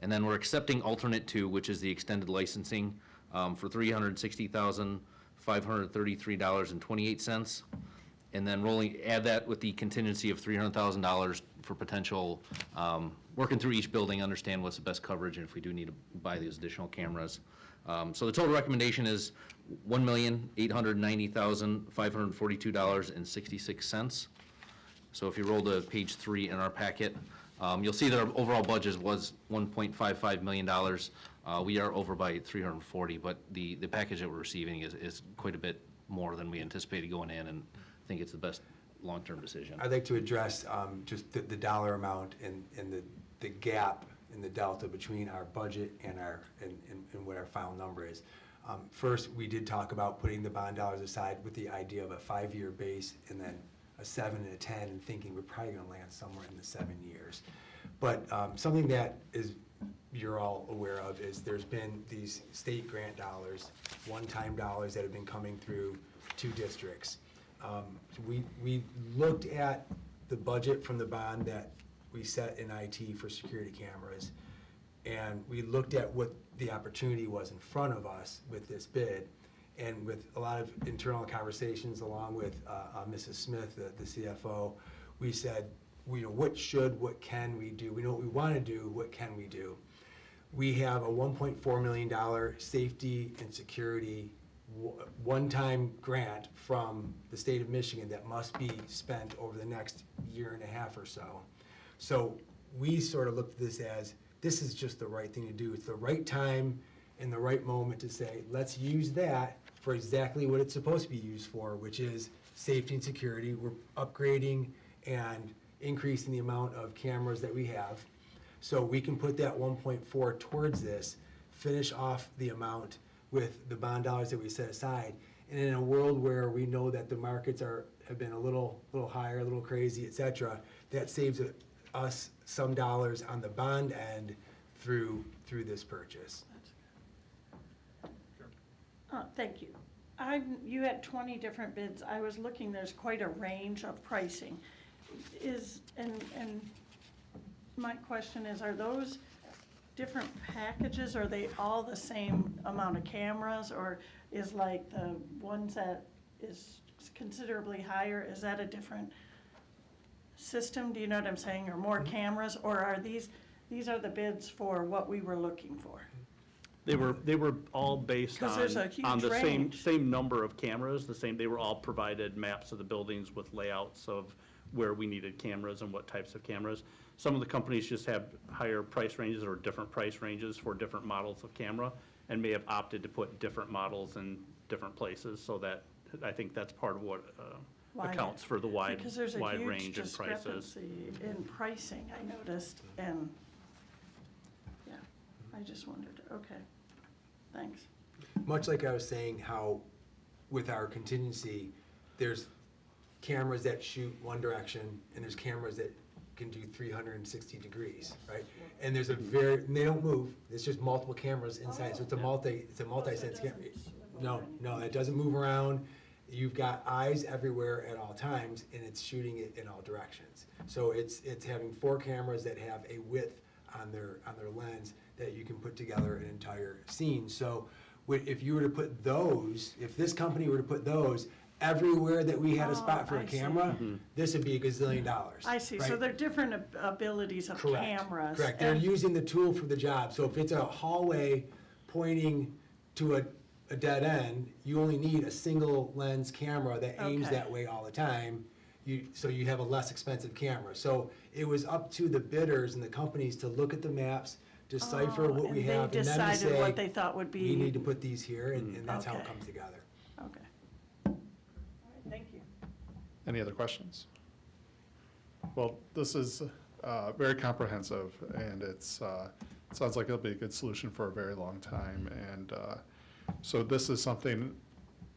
F: And then we're accepting alternate 2, which is the extended licensing for $360,533.28. And then add that with the contingency of $300,000 for potential, working through each building, understand what's the best coverage, and if we do need to buy these additional cameras. So the total recommendation is $1,890,542.66. So if you roll to page 3 in our packet, you'll see that our overall budget was $1.55 million. We are over by 340, but the package that we're receiving is quite a bit more than we anticipated going in, and I think it's the best long-term decision.
C: I'd like to address just the dollar amount and the gap in the delta between our budget and what our final number is. First, we did talk about putting the bond dollars aside with the idea of a 5-year base and then a 7 and a 10, and thinking we're probably going to land somewhere in the 7 years. But something that you're all aware of is there's been these state grant dollars, one-time dollars that have been coming through 2 districts. We looked at the budget from the bond that we set in IT for security cameras, and we looked at what the opportunity was in front of us with this bid, and with a lot of internal conversations along with Mrs. Smith, the CFO, we said, what can we do? We know what we want to do, what can we do? We have a $1.4 million safety and security one-time grant from the state of Michigan that must be spent over the next year and a half or so. So we sort of looked at this as, this is just the right thing to do. It's the right time and the right moment to say, let's use that for exactly what it's supposed to be used for, which is safety and security. We're upgrading and increasing the amount of cameras that we have. So we can put that 1.4 towards this, finish off the amount with the bond dollars that we set aside. And in a world where we know that the markets have been a little higher, a little crazy, et cetera, that saves us some dollars on the bond end through this purchase.
H: Thank you. You had 20 different bids. I was looking, there's quite a range of pricing. And my question is, are those different packages, are they all the same amount of cameras, or is like the ones that is considerably higher, is that a different system, do you know what I'm saying, or more cameras, or are these are the bids for what we were looking for?
J: They were all based
H: 'Cause there's a huge
J: on the
H: range.
J: same number of cameras, they were all provided maps of the buildings with layouts of where we needed cameras and what types of cameras. Some of the companies just have higher price ranges or different price ranges for different models of camera, and may have opted to put different models in different places, so that, I think that's part of what accounts for the wide
H: Because there's a
J: wide
H: huge
J: range in prices.
H: discrepancy in pricing, I noticed, and, yeah, I just wondered, okay, thanks.
C: Much like I was saying, how with our contingency, there's cameras that shoot one direction, and there's cameras that can do 360 degrees, right? And there's and they don't move, it's just multiple cameras inside, so it's a multi-sense camera. No, it doesn't move around. You've got eyes everywhere at all times, and it's shooting it in all directions. So it's having 4 cameras that have a width on their lens that you can put together an entire scene. So if you were to put those, if this company were to put those everywhere that we had a spot for
H: I
C: a
H: see.
C: camera, this would be $1 gazillion.
H: I see,
C: right?
H: so they're different abilities of
C: Correct.
H: cameras.
C: Correct, they're
H: and-
C: using the tool for the job. So if it's a hallway pointing to a dead end, you only need a single lens camera that aims
H: Okay.
C: that way all the time. So you have a less expensive camera. So it was up to the bidders and the companies to look at the maps, decipher what we have, and
H: they
C: then to
H: decided
C: say,
H: what they thought would be.
C: we need to put these here, and that's how it
H: Okay.
C: comes together.
H: Okay. All right, thank you.
B: Any other questions? Well, this is very comprehensive, and it sounds like it'll be a good solution for a very long time. And so this is something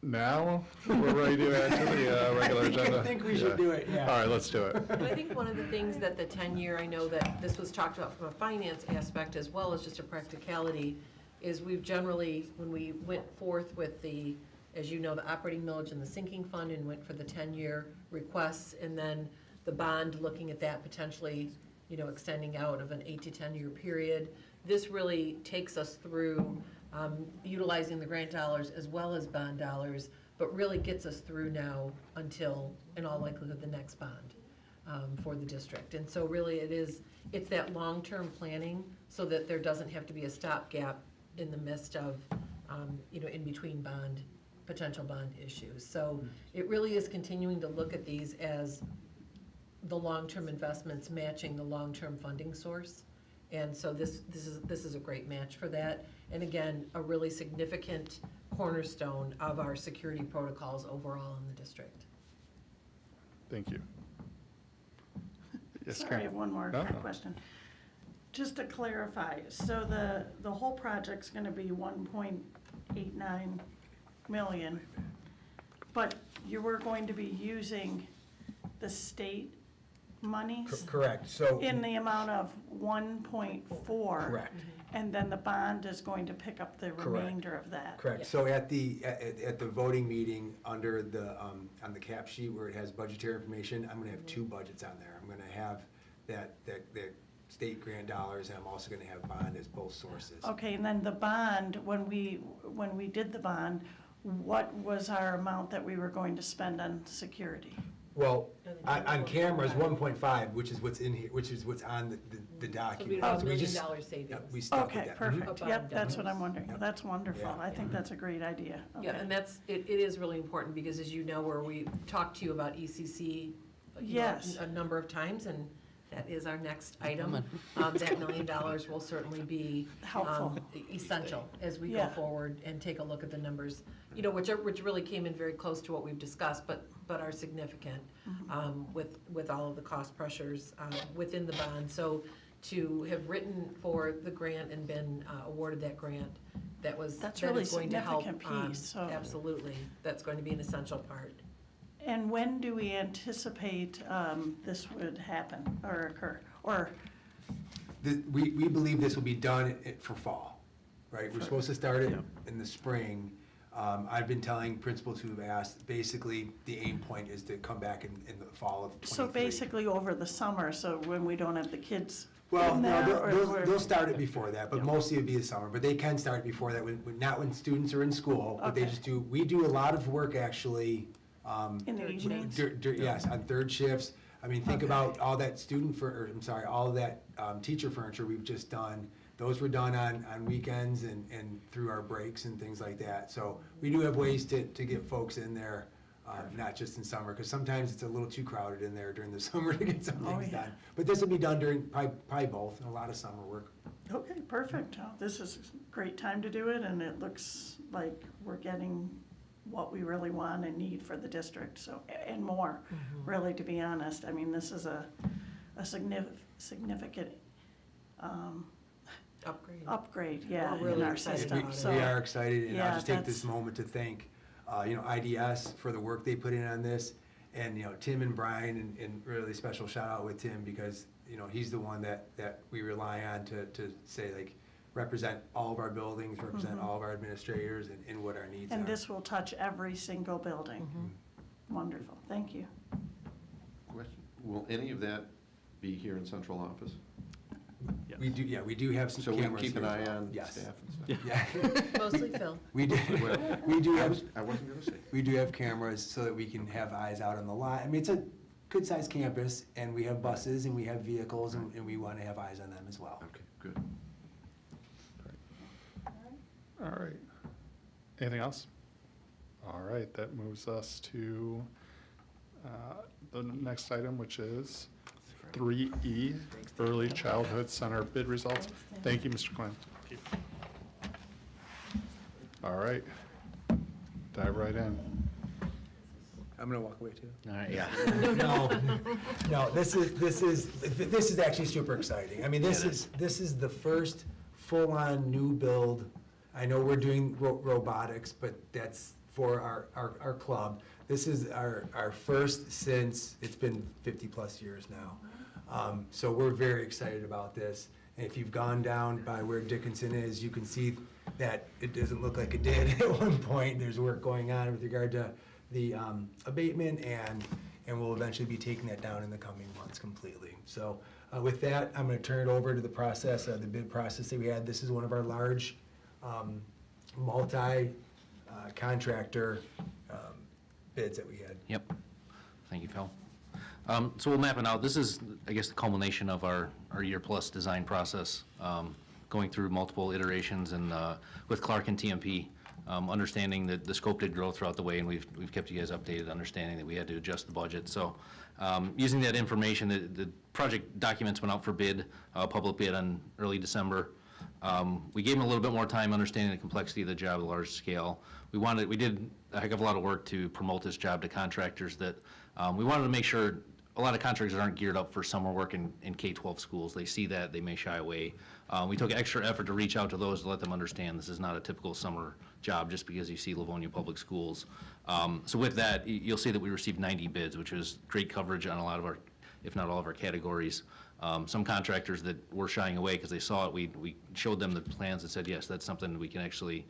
B: now we're ready to add to the regular agenda?
C: I think we should do it, yeah.
B: All right, let's do it.
G: And I think one of the things that the 10-year, I know that this was talked about from a finance aspect as well as just a practicality, is we've generally, when we went forth with the, as you know, the operating millage and the sinking fund, and went for the 10-year requests, and then the bond, looking at that potentially, extending out of an 8 to 10-year period. This really takes us through utilizing the grant dollars as well as bond dollars, but really gets us through now until, in all likelihood, the next bond for the district. And so really it's that long-term planning so that there doesn't have to be a stopgap in the midst of, in between potential bond issues. So it really is continuing to look at these as the long-term investments matching the long-term funding source. And so this is a great match for that. And again, a really significant cornerstone of our security protocols overall in the district.
B: Thank you. Yes,
H: Sorry, I have one more
B: No, no.
H: question. Just to clarify, so the whole project's gonna be 1.89 million, but you were going to be using the state monies
C: Correct, so.
H: in the amount of 1.4?
C: Correct.
H: And then the bond is going to pick up the
C: Correct.
H: remainder of that?
C: Correct, so at the voting meeting, under the, on the cap sheet where it has budgetary information, I'm gonna have two budgets on there. I'm gonna have that state grant dollars, and I'm also gonna have bond as both sources.
H: Okay, and then the bond, when we did the bond, what was our amount that we were going to spend on security?
C: Well, on cameras, 1.5, which is what's in here, which is what's on the document.
G: about
C: So
G: $1
C: we
G: million
C: just-
G: savings.
C: yeah, we stuck with
H: Okay,
C: that.
H: perfect.
G: Mhm.
H: Yep, that's what I'm wondering.
C: Yep.
H: That's wonderful.
C: Yeah.
H: I think that's a great idea.
G: Yeah,
H: Okay.
G: and it is really important because as you know, where we talked to you about ECC
H: Yes.
G: a number of times, and that is our next item. That $1 million will certainly be
H: Helpful.
G: essential as we go
H: Yeah.
G: forward and take a look at the numbers, which really came in very close to what we've discussed, but are significant with all of the cost pressures within the bond. So to have written for the grant and been awarded that grant, that
H: really
G: is going to help.
H: significant piece, so-
G: Absolutely, that's going to be an essential part.
H: And when do we anticipate this would happen or occur? Or,
C: We believe this will be done for fall, right? We're supposed to start it in the spring. I've been telling principals who've asked, basically, the aim point is to come back in the fall of '23.
H: so basically over the summer, so when we don't have the kids
C: Well,
H: in
C: no,
H: there?
C: they'll start it before that, but mostly it'd be the summer. But they can start it before that, not when students are in school, but they
H: Okay.
C: just we do a lot of work actually.
H: In the evenings?
C: Yes, on third shifts. I mean, think
H: Okay.
C: about all that all of that teacher furniture we've just done. Those were done on weekends and through our breaks and things like that. So we do have ways to get folks in there, not just in summer, because sometimes it's a little too crowded in there during the summer to get some
H: Oh,
C: things
H: yeah.
C: done. But this will be done during probably both, and a lot of summer work.
H: Okay, perfect. Oh, this is a great time to do it, and it looks like we're getting what we really want and need for the district, so, and more, really, to be honest. I mean, this is a significant upgrade, yeah,
G: We're really
H: in our
G: excited
H: system,
G: about it.
H: so.
C: We are excited, and I'll
H: yeah,
C: just take this
H: that's-
C: moment to thank, IDS for the work they put in on this, and, Tim and Brian, and really special shout out with Tim, because, he's the one that we rely on to say, like, represent all of our buildings, represent all of our administrators, and what our needs are.
H: And this will touch every single building. Wonderful, thank you.
A: Question, will any of that be here in central office?
C: We do have some
A: So we
C: cameras
A: keep an
C: here
A: eye
C: as well.
A: on
C: Yes.
A: staff and stuff?
C: Yeah.
G: Mostly Phil.
C: We do,
A: Well,
C: we do
A: I
C: have,
A: wasn't gonna say.
C: we do have cameras so that we can have eyes out on the lot. I mean, it's a good-sized campus, and we have buses, and we have vehicles, and we want to have eyes on them as well.
A: Okay, good.
B: All right. Anything else? All right, that moves us to the next item, which is 3E, Early Childhood Center bid results. Thank you, Mr. Quinn. All right, dive right in.
C: I'm gonna walk away too.
K: All right, yeah.
C: No, this is actually super exciting. I mean, this is the first full-on new build. I know we're doing robotics, but that's for our club. This is our first since, it's been 50-plus years now. So we're very excited about this. And if you've gone down by where Dickinson is, you can see that it doesn't look like it did at one point. There's work going on with regard to the abatement, and we'll eventually be taking that down in the coming months completely. So with that, I'm going to turn it over to the process, the bid process that we had. This is one of our large multi-contractor bids that we had.
F: Yep. Thank you, Phil. So we'll map it out. This is, I guess, the culmination of our year-plus design process, going through multiple iterations and with Clark and TMP, understanding that the scope did grow throughout the way, and we've kept you guys updated, understanding that we had to adjust the budget. So using that information, the project documents went out for bid, public bid on early December. We gave them a little bit more time understanding the complexity of the job at a large scale. We did a heck of a lot of work to promote this job to contractors that we wanted to make sure. A lot of contractors aren't geared up for summer work in K-12 schools. They see that, they may shy away. We took extra effort to reach out to those to let them understand this is not a typical summer job just because you see Livonia Public Schools. So with that, you'll see that we received 90 bids, which was great coverage on a lot of our, if not all of our categories. Some contractors that were shying away because they saw it, we showed them the plans and said, yes, that's something we can actually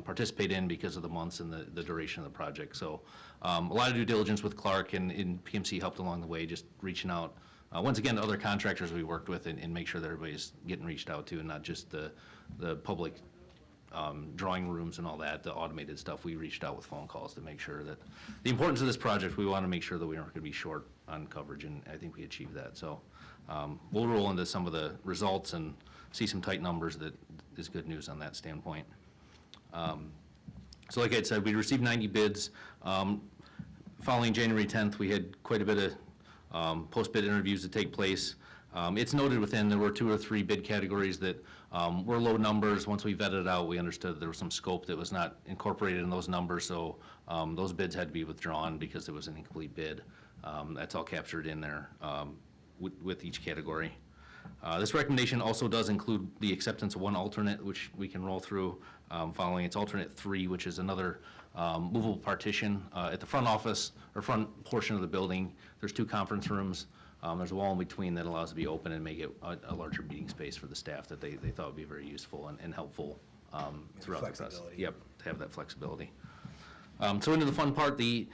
F: participate in because of the months and the duration of the project. So a lot of due diligence with Clark, and PMC helped along the way, just reaching out, once again, to other contractors we worked with and make sure that everybody's getting reached out to and not just the public drawing rooms and all that, the automated stuff. We reached out with phone calls to make sure that the importance of this project, we want to make sure that we aren't going to be short on coverage, and I think we achieved that. So we'll roll into some of the results and see some tight numbers that is good news on that standpoint. So like I said, we received 90 bids. Following January 10th, we had quite a bit of post-bid interviews to take place. It's noted within, there were 2 or 3 bid categories that were low numbers. Once we vetted it out, we understood there was some scope that was not incorporated in those numbers, so those bids had to be withdrawn because it was an incomplete bid. That's all captured in there with each category. This recommendation also does include the acceptance of 1 alternate, which we can roll through, following its alternate 3, which is another movable partition at the front office, or front portion of the building. There's 2 conference rooms. There's a wall in between that allows it to be open and make it a larger meeting space for the staff that they thought would be very useful and helpful throughout the process. Yep, to have that flexibility. So into the fun part, the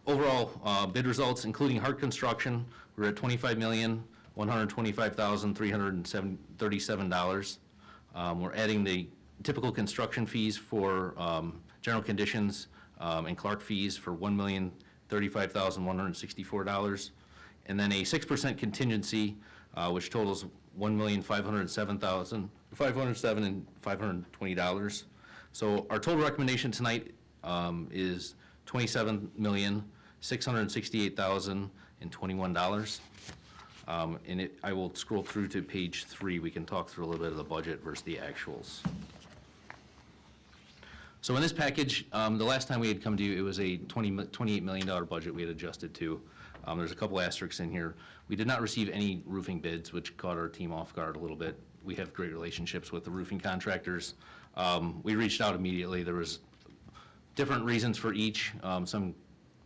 F: overall bid results, including hard construction, we're at $25,125,337. We're adding the typical construction fees for general conditions and Clark fees for $1,035,164. And then a 6% contingency, which totals $1,507,520. So our total recommendation tonight is $27,668,021. And I will scroll through to page 3. We can talk through a little bit of the budget versus the actuals. So in this package, the last time we had come to you, it was a $28 million budget we had adjusted to. There's a couple asterisks in here. We did not receive any roofing bids, which caught our team off guard a little bit. We have great relationships with the roofing contractors. We reached out immediately. There was different reasons for each, some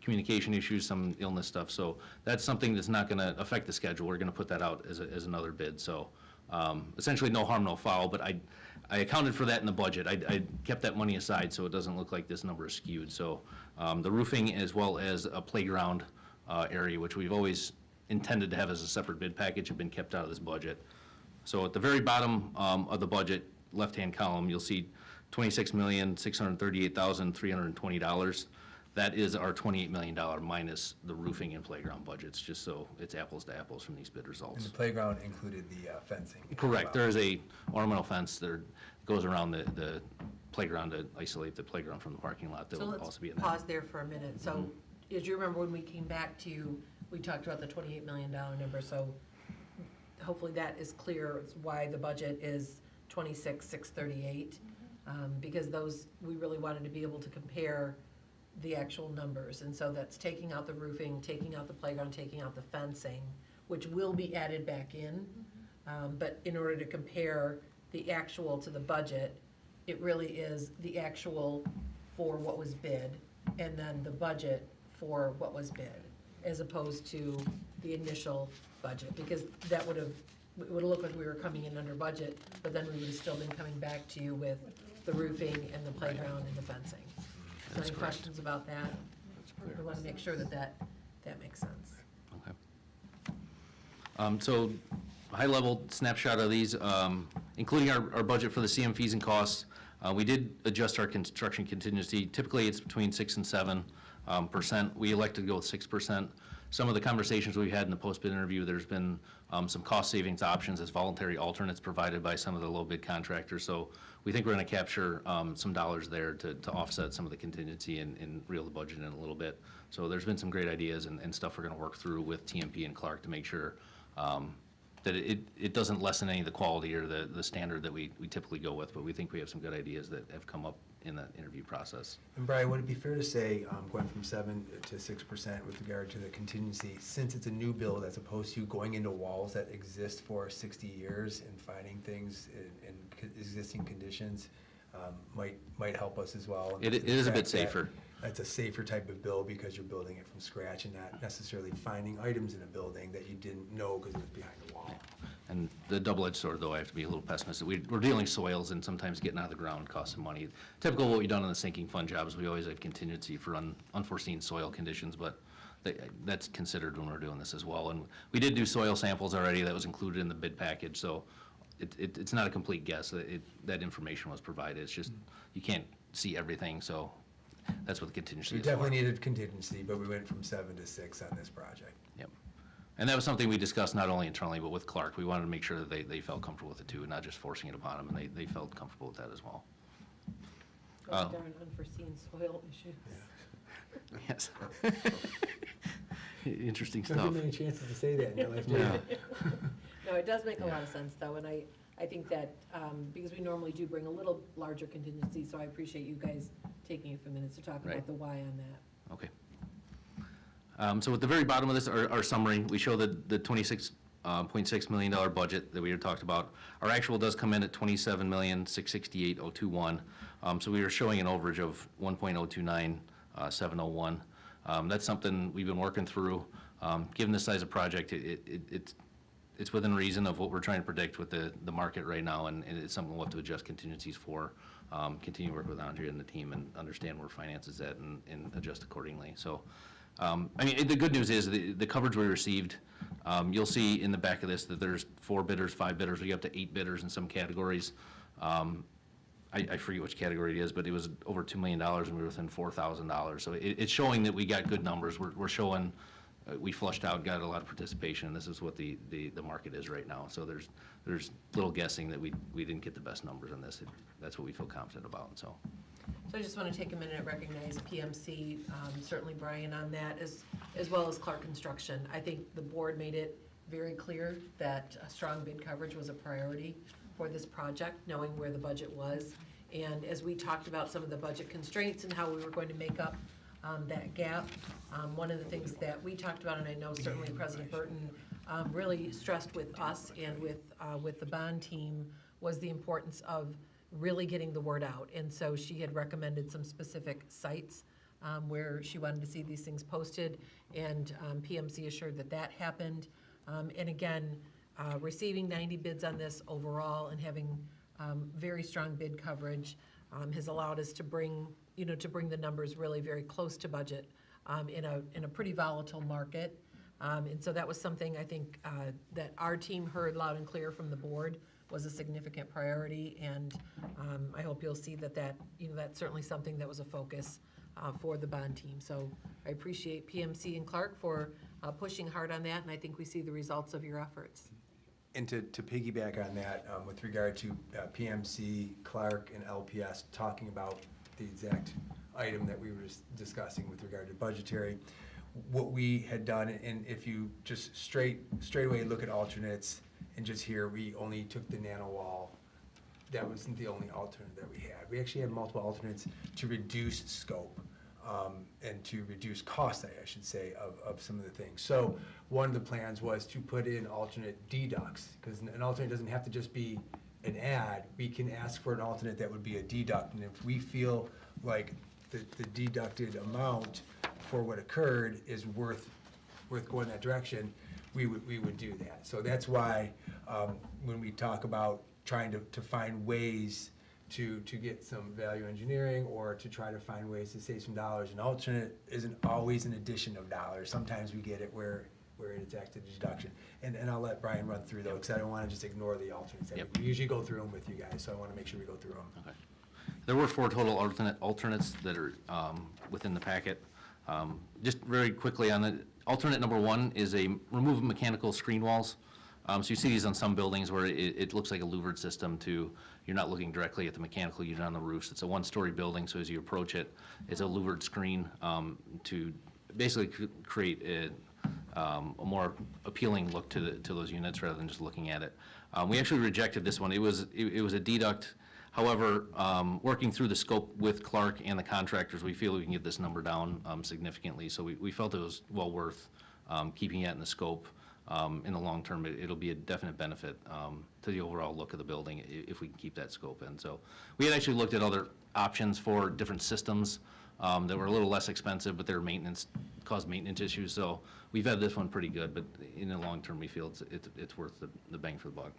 F: communication issues, some illness stuff. So that's something that's not going to affect the schedule. We're going to put that out as another bid. So essentially no harm, no foul, but I accounted for that in the budget. I kept that money aside so it doesn't look like this number is skewed. So the roofing, as well as a playground area, which we've always intended to have as a separate bid package, have been kept out of this budget. So at the very bottom of the budget, left-hand column, you'll see $26,638,320. That is our $28 million minus the roofing and playground budgets, just so it's apples to apples from these bid results.
C: And the playground included the fencing.
F: Correct. There is a ornamental fence that goes around the playground to isolate the playground from the parking lot. That will also be in there.
G: So let's pause there for a minute. So, as you remember when we came back to you, we talked about the $28 million number, so hopefully that is clear why the budget is $26,638, because those, we really wanted to be able to compare the actual numbers, and so that's taking out the roofing, taking out the playground, taking out the fencing, which will be added back in, but in order to compare the actual to the budget, it really is the actual for what was bid, and then the budget for what was bid, as opposed to the initial budget, because that would have, it would have looked like we were coming in under budget, but then we would have still been coming back to you with the roofing and the playground and the fencing. So any questions about that? We want to make sure that makes sense.
F: Okay. So high-level snapshot of these, including our budget for the CM fees and costs. We did adjust our construction contingency. Typically, it's between 6 and 7%. We elected to go with 6%. Some of the conversations we've had in the post-bid interview, there's been some cost savings options as voluntary alternates provided by some of the low bid contractors. So we think we're going to capture some dollars there to offset some of the contingency and reel the budget in a little bit. So there's been some great ideas and stuff we're going to work through with TMP and Clark to make sure that it doesn't lessen any of the quality or the standard that we typically go with, but we think we have some good ideas that have come up in the interview process.
C: And Brian, would it be fair to say, going from 7 to 6% with regard to the contingency, since it's a new build as opposed to going into walls that exist for 60 years and finding things in existing conditions, might help us as well?
F: It is a bit safer.
C: That's a safer type of build because you're building it from scratch and not necessarily finding items in a building that you didn't know because it was behind a wall.
F: And the double-edged sword, though, I have to be a little pessimistic. We're dealing soils, and sometimes getting out of the ground costs some money. Typical of what we've done on the sinking fund jobs, we always have contingency for unforeseen soil conditions, but that's considered when we're doing this as well. And we did do soil samples already. That was included in the bid package, so it's not a complete guess. That information was provided. It's just you can't see everything, so that's what the contingency
C: We
F: is for.
C: definitely needed contingency, but we went from 7 to 6 on this project.
F: Yep. And that was something we discussed not only internally, but with Clark. We wanted to make sure that they felt comfortable with it too, and not just forcing it upon them, and they felt comfortable with that as well.
G: Those darn unforeseen soil issues.
F: Yes. Interesting
C: Don't
F: stuff.
C: give many chances to say that in your life.
F: Yeah.
G: No, it does make a lot of sense, though, and I think that, because we normally do bring a little larger contingency, so I appreciate you guys taking a few minutes to talk
F: Right.
G: about the why on that.
F: Okay. So at the very bottom of this, our summary, we show the $26.6 million budget that we had talked about. Our actual does come in at $27,668,021. So we are showing an overage of $1.029,701. That's something we've been working through. Given the size of project, it's within reason of what we're trying to predict with the market right now, and it's something we'll have to adjust contingencies for, continue to work with Andrea and the team and understand where finance is at and adjust accordingly. So, I mean, the good news is the coverage we received, you'll see in the back of this that there's 4 bidders, 5 bidders, we get up to 8 bidders in some categories. I forget which category it is, but it was over $2 million and we were within $4,000. So it's showing that we got good numbers. We're showing we flushed out, got a lot of participation, and this is what the market is right now. So there's little guessing that we didn't get the best numbers on this. That's what we feel confident about, so.
G: So I just want to take a minute and recognize PMC, certainly Brian on that, as well as Clark Construction. I think the board made it very clear that strong bid coverage was a priority for this project, knowing where the budget was. And as we talked about some of the budget constraints and how we were going to make up that gap, one of the things that we talked about, and I know certainly President Burton really stressed with us and with the bond team, was the importance of really getting the word out. And so she had recommended some specific sites where she wanted to see these things posted, and PMC assured that happened. And again, receiving 90 bids on this overall and having very strong bid coverage has allowed us to bring the numbers really very close to budget in a pretty volatile market. And so that was something I think that our team heard loud and clear from the board was a significant priority, and I hope you'll see that that's certainly something that was a focus for the bond team. So I appreciate PMC and Clark for pushing hard on that, and I think we see the results of your efforts.
C: And to piggyback on that, with regard to PMC, Clark, and LPS talking about the exact item that we were discussing with regard to budgetary, what we had done, and if you just straight away look at alternates, and just here, we only took the nano wall. That wasn't the only alternate that we had. We actually had multiple alternates to reduce scope and to reduce cost, I should say, of some of the things. So one of the plans was to put in alternate deducts, because an alternate doesn't have to just be an add. We can ask for an alternate that would be a deduct, and if we feel like the deducted amount for what occurred is worth going that direction, we would do that. So that's why when we talk about trying to find ways to get some value engineering or to try to find ways to save some dollars, an alternate isn't always an addition of dollars. Sometimes we get it where it's actually a deduction. And I'll let Brian run through though, because I don't want to just ignore the alternates.
F: Yep.
C: We usually go through them with you guys, so I want to make sure we go through them.
F: Okay. There were 4 total alternates that are within the packet. Just very quickly on the, alternate number 1 is a remove mechanical screen walls. So you see these on some buildings where it looks like a louvered system to, you're not looking directly at the mechanical unit on the roofs. It's a 1-story building, so as you approach it, it's a louvered screen to basically create a more appealing look to those units rather than just looking at it. We actually rejected this one. It was a deduct. However, working through the scope with Clark and the contractors, we feel we can get this number down significantly. So we felt it was well worth keeping it in the scope. In the long term, it'll be a definite benefit to the overall look of the building if we can keep that scope in. So we had actually looked at other options for different systems that were a little less expensive, but their maintenance caused maintenance issues. So we've had this one pretty good, but in the long term, we feel it's worth the bang for the buck.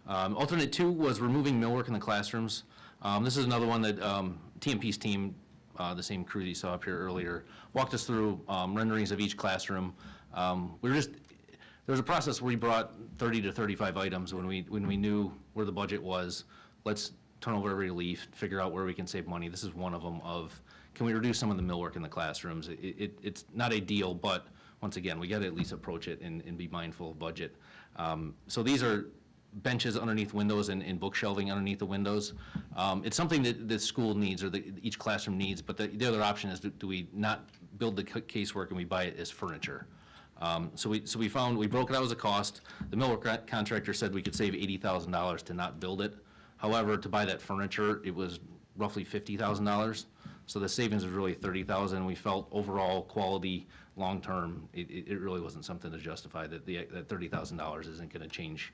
F: Alternate 2 was removing millwork in the classrooms. This is another one that TMP's team, the same crew that you saw up here earlier, walked us through renderings of each classroom. There was a process where we brought 30 to 35 items when we knew where the budget was. Let's turn over every leaf, figure out where we can save money. This is one of them of, can we reduce some of the millwork in the classrooms? It's not ideal, but once again, we got to at least approach it and be mindful of budget. So these are benches underneath windows and book shelving underneath the windows. It's something that the school needs or each classroom needs, but the other option is do we not build the casework and we buy it as furniture? So we found, we broke it out as a cost. The millwork contractor said we could save $80,000 to not build it. However, to buy that furniture, it was roughly $50,000. So the savings was really $30,000. We felt overall quality, long-term, it really wasn't something to justify that that $30,000 isn't going to change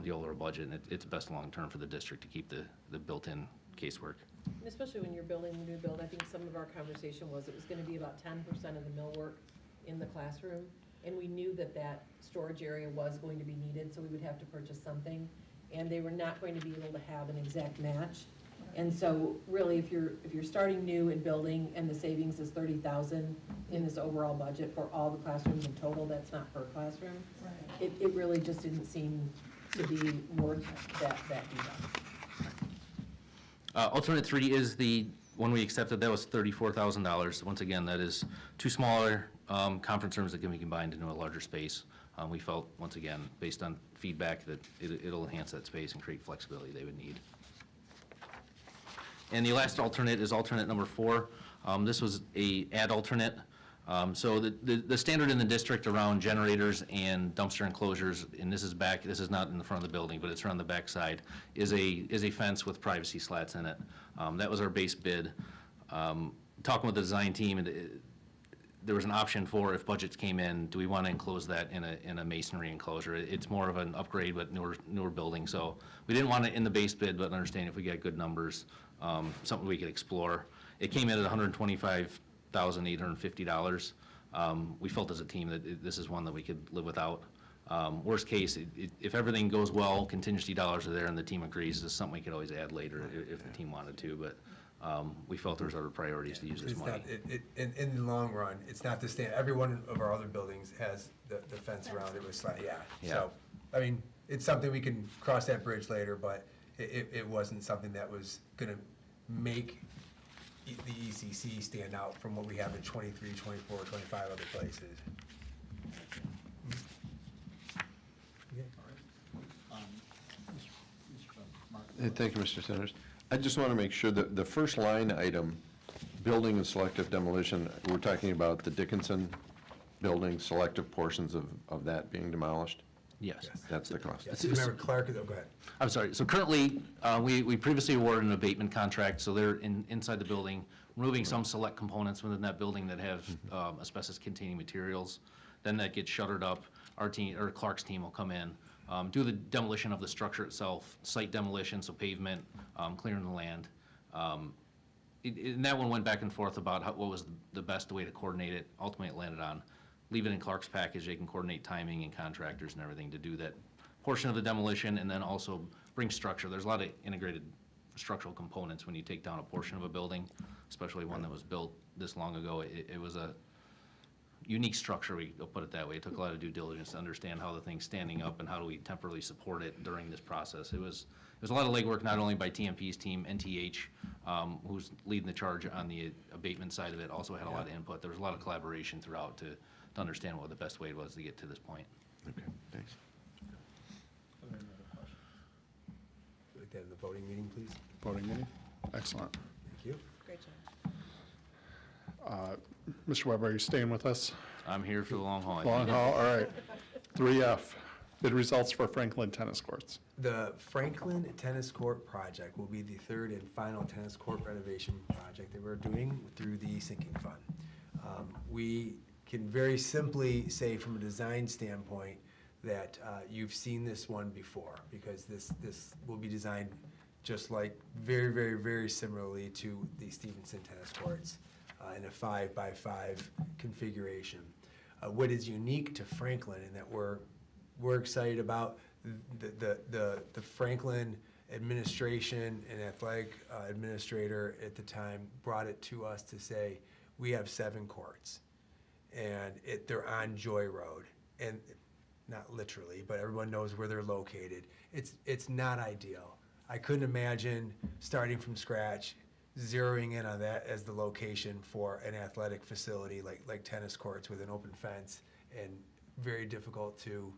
F: the overall budget. And it's best long-term for the district to keep the built-in casework.
G: And especially when you're building a new build, I think some of our conversation was it was gonna be about 10% of the millwork in the classroom. And we knew that that storage area was going to be needed, so we would have to purchase something. And they were not going to be able to have an exact match. And so really, if you're starting new and building and the savings is $30,000 in this overall budget for all the classrooms in total, that's not per classroom. Right. It really just didn't seem to be worth that deduct.
F: Alternate 3 is the one we accepted. That was $34,000. Once again, that is 2 smaller conference rooms that can be combined into a larger space. We felt, once again, based on feedback, that it'll enhance that space and create flexibility they would need. And the last alternate is alternate number 4. This was a add alternate. So the standard in the district around generators and dumpster enclosures, and this is not in the front of the building, but it's around the back side, is a fence with privacy slats in it. That was our base bid. Talking with the design team, there was an option for, if budgets came in, do we want to enclose that in a masonry enclosure? It's more of an upgrade, but newer building. So we didn't want it in the base bid, but understand if we get good numbers, something we could explore. It came in at $125,850. We felt as a team that this is one that we could live without. Worst case, if everything goes well, contingency dollars are there and the team agrees, this is something we could always add later if the team wanted to, but we felt there was other priorities to use this money.
C: In the long run, it's not the standard. Every one of our other buildings has the fence around it with slide, yeah. So, I mean, it's something we can cross that bridge later, but it wasn't something that was gonna make the ECC stand out from what we have in 23, 24, 25 other places.
A: Hey, thank you, Mr. Sanders. I just want to make sure that the first line item, building and selective demolition, we're talking about the Dickinson building, selective portions of that being demolished?
F: Yes.
A: That's the cost.
C: Yes, remember Clark, go ahead.
F: I'm sorry, so currently, we previously awarded an abatement contract, so they're inside the building, removing some select components within that building that have asbestos-containing materials. Then that gets shuttered up. Our team, or Clark's team, will come in, do the demolition of the structure itself, site demolition, so pavement, clearing the land. And that one went back and forth about what was the best way to coordinate it. Ultimately, it landed on leave it in Clark's package. They can coordinate timing and contractors and everything to do that portion of the demolition, and then also bring structure. There's a lot of integrated structural components when you take down a portion of a building, especially one that was built this long ago. It was unique structure, we'll put it that way. It took a lot of due diligence to understand how the thing's standing up and how do we temporarily support it during this process. It was a lot of legwork, not only by TMP's team, NTH, who's leading the charge on the abatement side of it, also had a lot of input. There was a lot of collaboration throughout to understand what the best way was to get to this point.
A: Okay, thanks.
C: Like that in the voting meeting, please.
B: Voting meeting? Excellent.
C: Thank you.
I: Great job.
B: Mr. Weber, are you staying with us?
F: I'm here for the long haul. I
B: Long
F: think.
B: haul, all right. 3F, bid results for Franklin Tennis Courts.
C: The Franklin Tennis Court project will be the third and final tennis court renovation project that we're doing through the sinking fund. We can very simply say from a design standpoint that you've seen this one before, because this will be designed just like very, very, very similarly to the Stevenson tennis courts in a 5x5 configuration. What is unique to Franklin and that we're excited about, the Franklin administration and athletic administrator at the time brought it to us to say, we have 7 courts and they're on Joy Road, and not literally, but everyone knows where they're located. It's not ideal. I couldn't imagine starting from scratch, zeroing in on that as the location for an athletic facility like tennis courts with an open fence, and very difficult to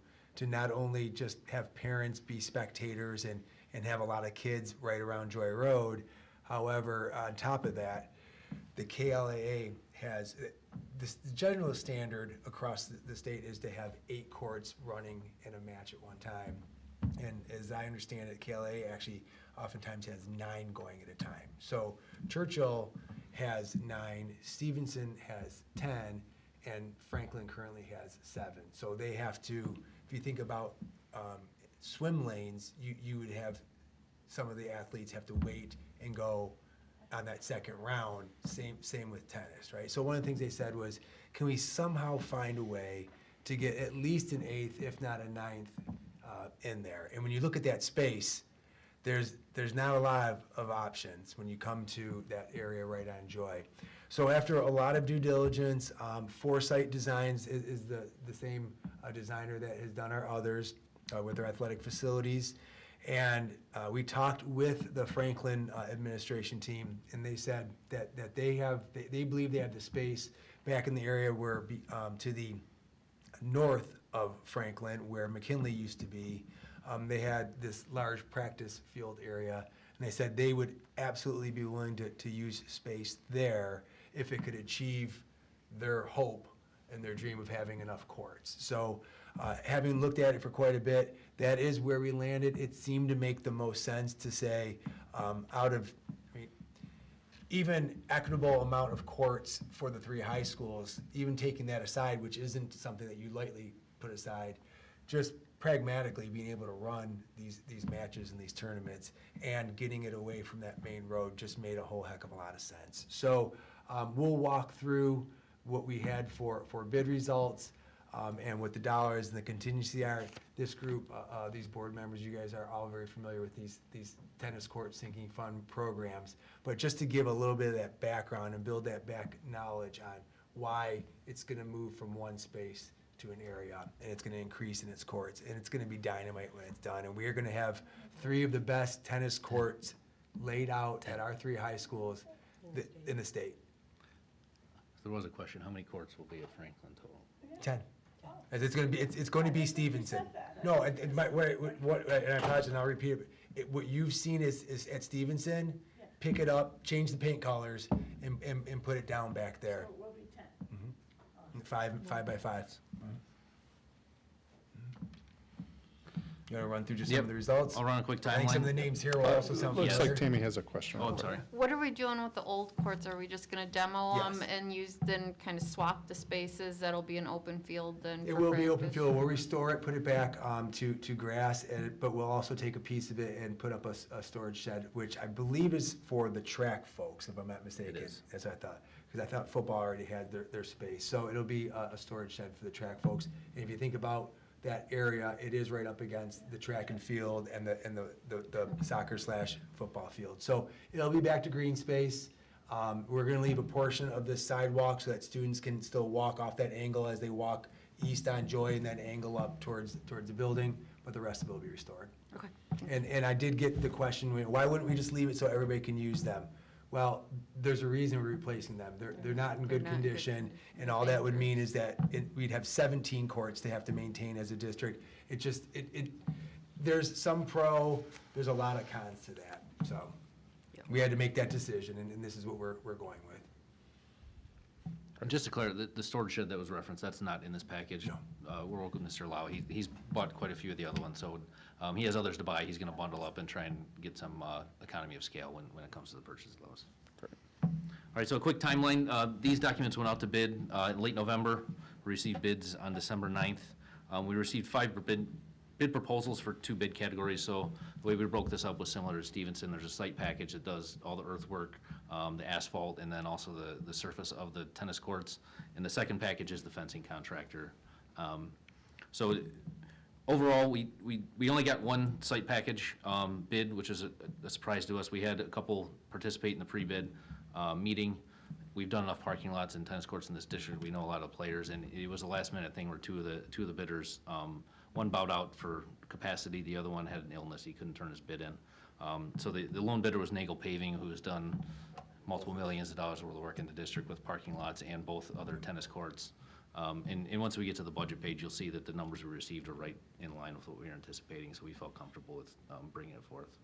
C: not only just have parents be spectators and have a lot of kids right around Joy Road. However, on top of that, the KLAA has, the general standard across the state is to have 8 courts running in a match at one time. And as I understand it, KLAA actually oftentimes has 9 going at a time. So Churchill has 9, Stevenson has 10, and Franklin currently has 7. So they have to, if you think about swim lanes, you would have some of the athletes have to wait and go on that second round, same with tennis, right? So one of the things they said was, can we somehow find a way to get at least an 8th, if not a 9th, in there? And when you look at that space, there's not a lot of options when you come to that area right on Joy. So after a lot of due diligence, Foresight Designs is the same designer that has done our others with their athletic facilities. And we talked with the Franklin administration team, and they said that they believe they have the space back in the area where to the north of Franklin, where McKinley used to be. They had this large practice field area, and they said they would absolutely be willing to use space there if it could achieve their hope and their dream of having enough courts. So having looked at it for quite a bit, that is where we landed. It seemed to make the most sense to say even equitable amount of courts for the 3 high schools, even taking that aside, which isn't something that you lightly put aside, just pragmatically being able to run these matches and these tournaments and getting it away from that main road just made a whole heck of a lot of sense. So we'll walk through what we had for bid results and what the dollars and the contingency are. This group, these board members, you guys are all very familiar with these tennis court sinking fund programs. But just to give a little bit of that background and build that back knowledge on why it's going to move from one space to an area, and it's going to increase in its courts, and it's going to be dynamite when it's done. And we are going to have 3 of the best tennis courts laid out at our 3 high schools in the state.
F: There was a question, how many courts will be at Franklin total?
C: 10. As it's going to be Stevenson. No, and I apologize, and I'll repeat it. What you've seen is at Stevenson, pick it up, change the paint colors, and put it down back there.
H: So it will be 10.
C: 5 by 5s. You want to run through just some of the results?
F: I'll run a quick
C: I think some of the
F: timeline.
C: names here will also sound
B: Looks
C: familiar.
B: like Tammy has a question.
F: Oh, I'm sorry.
K: What are we doing with the old courts? Are we just gonna demo them
C: Yes.
K: and then kind of swap the spaces? That'll be an open field then
C: It
K: for
C: will be open
K: practice?
C: field. We'll restore it, put it back to grass, but we'll also take a piece of it and put up a storage shed, which I believe is for the track folks, if I'm not mistaken.
F: It is.
C: That's what I thought, because I thought football already had their space. So it'll be a storage shed for the track folks. And if you think about that area, it is right up against the track and field and the soccer/football field. So it'll be back to green space. We're gonna leave a portion of the sidewalk so that students can still walk off that angle as they walk east on Joy and then angle up towards the building, but the rest of it will be restored.
K: Okay.
C: And I did get the question, why wouldn't we just leave it so everybody can use them? Well, there's a reason we're replacing them. They're not in good
K: They're not in good
C: condition, and all that would mean is that we'd have 17 courts to have to maintain as a district. It just, there's some pro, there's a lot of cons to that, so. We had to make that decision, and this is what we're going with.
F: And just to clarify, the storage shed that was referenced, that's not in this package.
C: No.
F: We're working with Mr. Lau. He's bought quite a few of the other ones, so he has others to buy. He's gonna bundle up and try and get some economy of scale when it comes to the purchase of those. All right, so a quick timeline. These documents went out to bid in late November. We received bids on December 9th. We received 5 bid proposals for 2 bid categories. So the way we broke this up was similar to Stevenson. There's a site package that does all the earthwork, the asphalt, and then also the surface of the tennis courts. And the second package is the fencing contractor. So overall, we only got 1 site package bid, which is a surprise to us. We had a couple participate in the pre-bid meeting. We've done enough parking lots and tennis courts in this district. We know a lot of players, and it was a last-minute thing where two of the bidders, one bowed out for capacity, the other one had an illness. He couldn't turn his bid in. So the lone bidder was Nagel Paving, who has done multiple millions of dollars worth of work in the district with parking lots and both other tennis courts. And once we get to the budget page, you'll see that the numbers we received are right in line with what we were anticipating, so we felt comfortable with bringing it forth.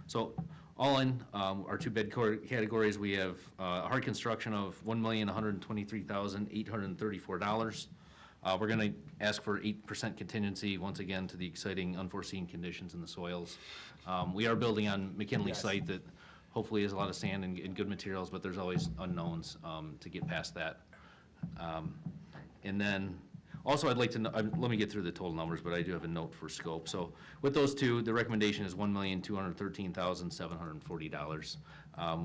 F: So all in, our 2 bid categories, we have hard construction of $1,123,834. We're going to ask for 8% contingency, once again, to the exciting unforeseen conditions in the soils. We are building on McKinley's site that hopefully has a lot of sand and good materials, but there's always unknowns to get past that. And then, also I'd like to, let me get through the total numbers, but I do have a note for scope. So with those 2, the recommendation is $1,213,740.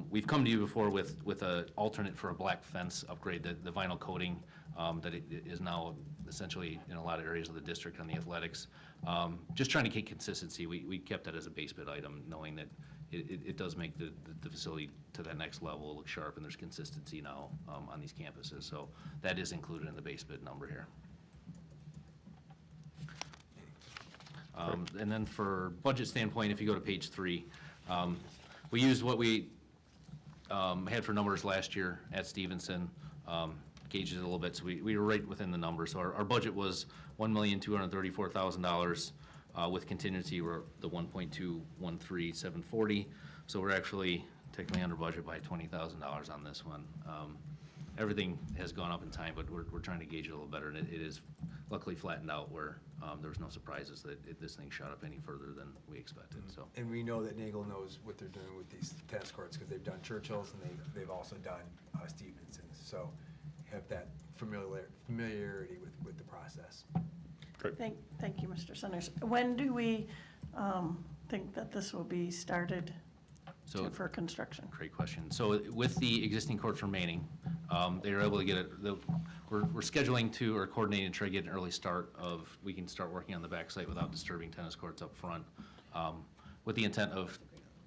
F: We've come to you before with an alternate for a black fence upgrade, the vinyl coating that it is now essentially in a lot of areas of the district on the athletics. Just trying to get consistency, we kept that as a base bid item, knowing that it does make the facility to that next level look sharp, and there's consistency now on these campuses. So that is included in the base bid number here. And then for budget standpoint, if you go to page 3, we used what we had for numbers last year at Stevenson, gauged it a little bit, so we were right within the number. So our budget was $1,234,000. With contingency, we're the 1.213740. So we're actually technically under budget by $20,000 on this one. Everything has gone up in time, but we're trying to gauge it a little better, and it is luckily flattened out where there was no surprises that this thing shot up any further than we expected. So.
C: And we know that Nagel knows what they're doing with these tennis courts because they've done Churchill's and they've also done Stevenson's. So have that familiarity with the process.
H: Thank you, Mr. Centers. When do we think that this will be started for construction?
F: Great question. So with the existing courts remaining, they are able to get it, we're scheduling to, or coordinating to try to get an early start of, we can start working on the backside without disturbing tennis courts up front, with the intent of,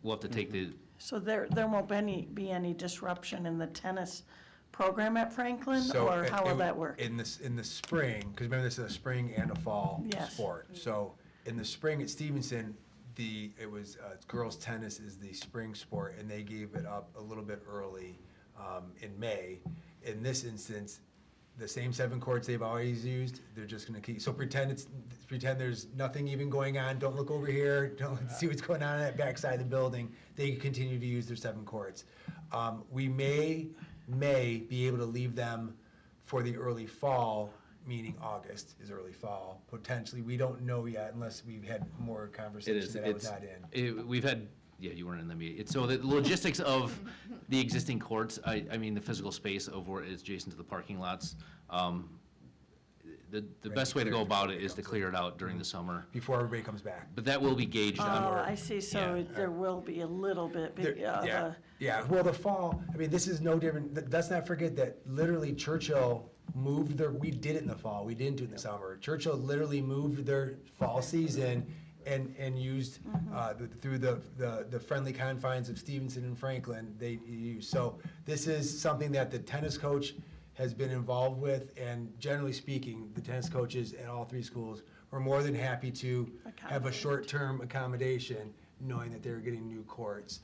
F: we'll have to take the.
H: So there won't be any disruption in the tennis program at Franklin, or how will that work?
C: In the spring, because remember this is a spring and a fall sport. So in the spring at Stevenson, girls tennis is the spring sport, and they gave it up a little bit early in May. In this instance, the same 7 courts they've always used, they're just going to keep. So pretend there's nothing even going on. Don't look over here. Don't see what's going on that backside of the building. They continue to use their 7 courts. We may be able to leave them for the early fall, meaning August is early fall, potentially. We don't know yet unless we've had more conversations that I was not in.
F: We've had, you weren't in the meeting. So the logistics of the existing courts, I mean, the physical space of where it's adjacent to the parking lots, the best way to go about it is to clear it out during the summer.
C: Before everybody comes back.
F: But that will be gauged on.
H: Oh, I see, so there will be a little bit.
C: Yeah, well, the fall, I mean, this is no different. Let's not forget that literally Churchill moved we did it in the fall, we didn't do it in the summer. Churchill literally moved their fall season and used through the friendly confines of Stevenson and Franklin, they use. So this is something that the tennis coach has been involved with, and generally speaking, the tennis coaches at all three schools were more than happy to have a short-term accommodation, knowing that they were getting new courts.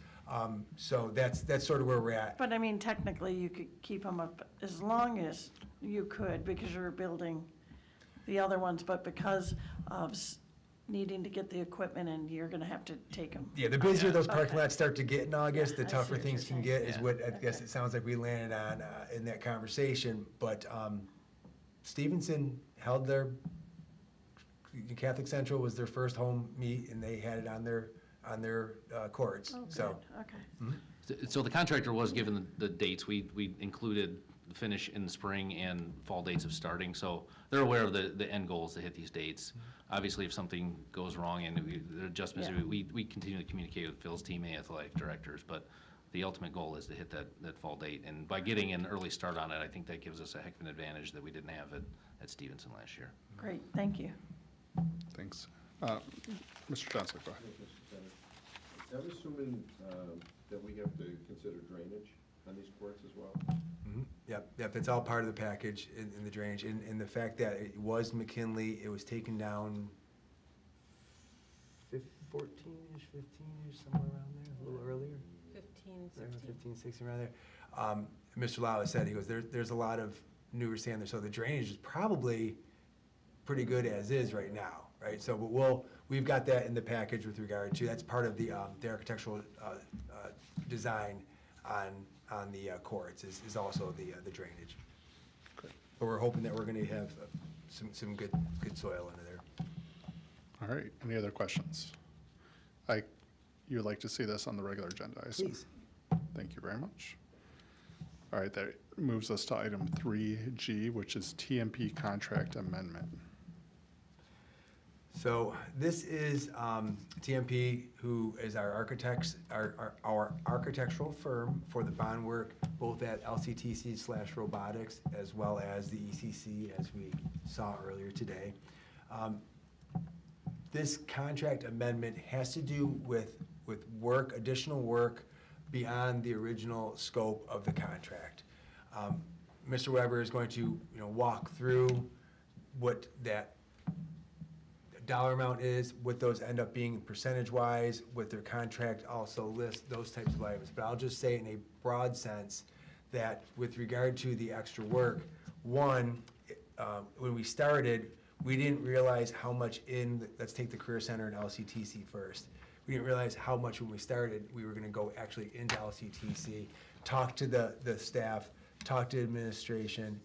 C: So that's sort of where we're at.
H: But I mean, technically, you could keep them up as long as you could because you're building the other ones, but because of needing to get the equipment in, you're gonna have to take them.
C: Yeah, the busier those parking lots start to get in August, the
H: I see
C: tougher
H: what
C: things
H: you're
C: can
H: saying.
C: get, is what I guess it sounds like we landed on in that conversation. But Stevenson held Catholic Central was their first home meet, and they had it on their courts.
H: Oh,
C: So
H: good, okay.
F: So the contractor was given the dates. We included the finish in the spring and fall dates of starting, so they're aware of the end goals to hit these dates. Obviously, if something goes wrong and the adjustments,
H: Yeah.
F: we continue to communicate with Phil's team and athletic directors, but the ultimate goal is to hit that fall date. And by getting an early start on it, I think that gives us a heck of an advantage that we didn't have at Stevenson last year.
H: Great, thank you.
B: Thanks. Mr. Johnson, go ahead.
A: I'm assuming that we have to consider drainage on these courts as well?
C: Yep, it's all part of the package in the drainage. And the fact that it was McKinley, it was taken down 14-ish, 15-ish, somewhere around there, a little earlier.
G: 15,
C: Around
G: 16.
C: 15, 16, around there. Mr. Lau said, he goes, there's a lot of newer sand there, so the drainage is probably pretty good as is right now, right? So but we've got that in the package with regard to, that's part of the architectural design on the courts is also the drainage. But we're hoping that we're gonna have some good soil under there.
B: All right, any other questions? You would like to see this on the regular agenda, I assume?
C: Please.
B: Thank you very much. All right, that moves us to item 3G, which is TMP contract amendment.
C: So this is TMP, who is our architects, our architectural firm for the bond work, both at LCTC/robotics as well as the ECC, as we saw earlier today. This contract amendment has to do with work, additional work beyond the original scope of the contract. Mr. Weber is going to, walk through what that dollar amount is, what those end up being percentage-wise, what their contract also lists, those types of items. But I'll just say in a broad sense that with regard to the extra work, one, when we started, we didn't realize how much let's take the Career Center and LCTC first. We didn't realize how much when we started, we were gonna go actually into LCTC, talk to the staff, talk to administration,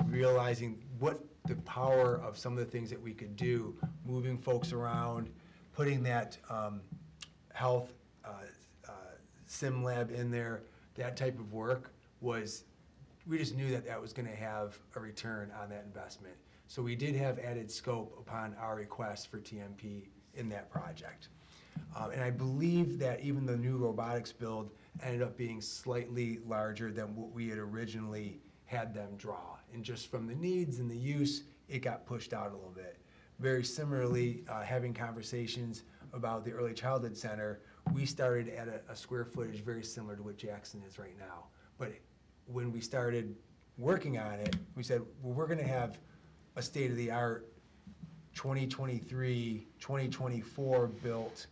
C: realizing what the power of some of the things that we could do, moving folks around, putting that health sim lab in there, that type of work was, we just knew that was gonna have a return on that investment. So we did have added scope upon our request for TMP in that project. And I believe that even the new robotics build ended up being slightly larger than what we had originally had them draw. And just from the needs and the use, it got pushed out a little bit. Very similarly, having conversations about the Early Childhood Center, we started at a square footage very similar to what Jackson is right now. But when we started working on it, we said, well, we're gonna have a state-of-the-art 2023, 2024 built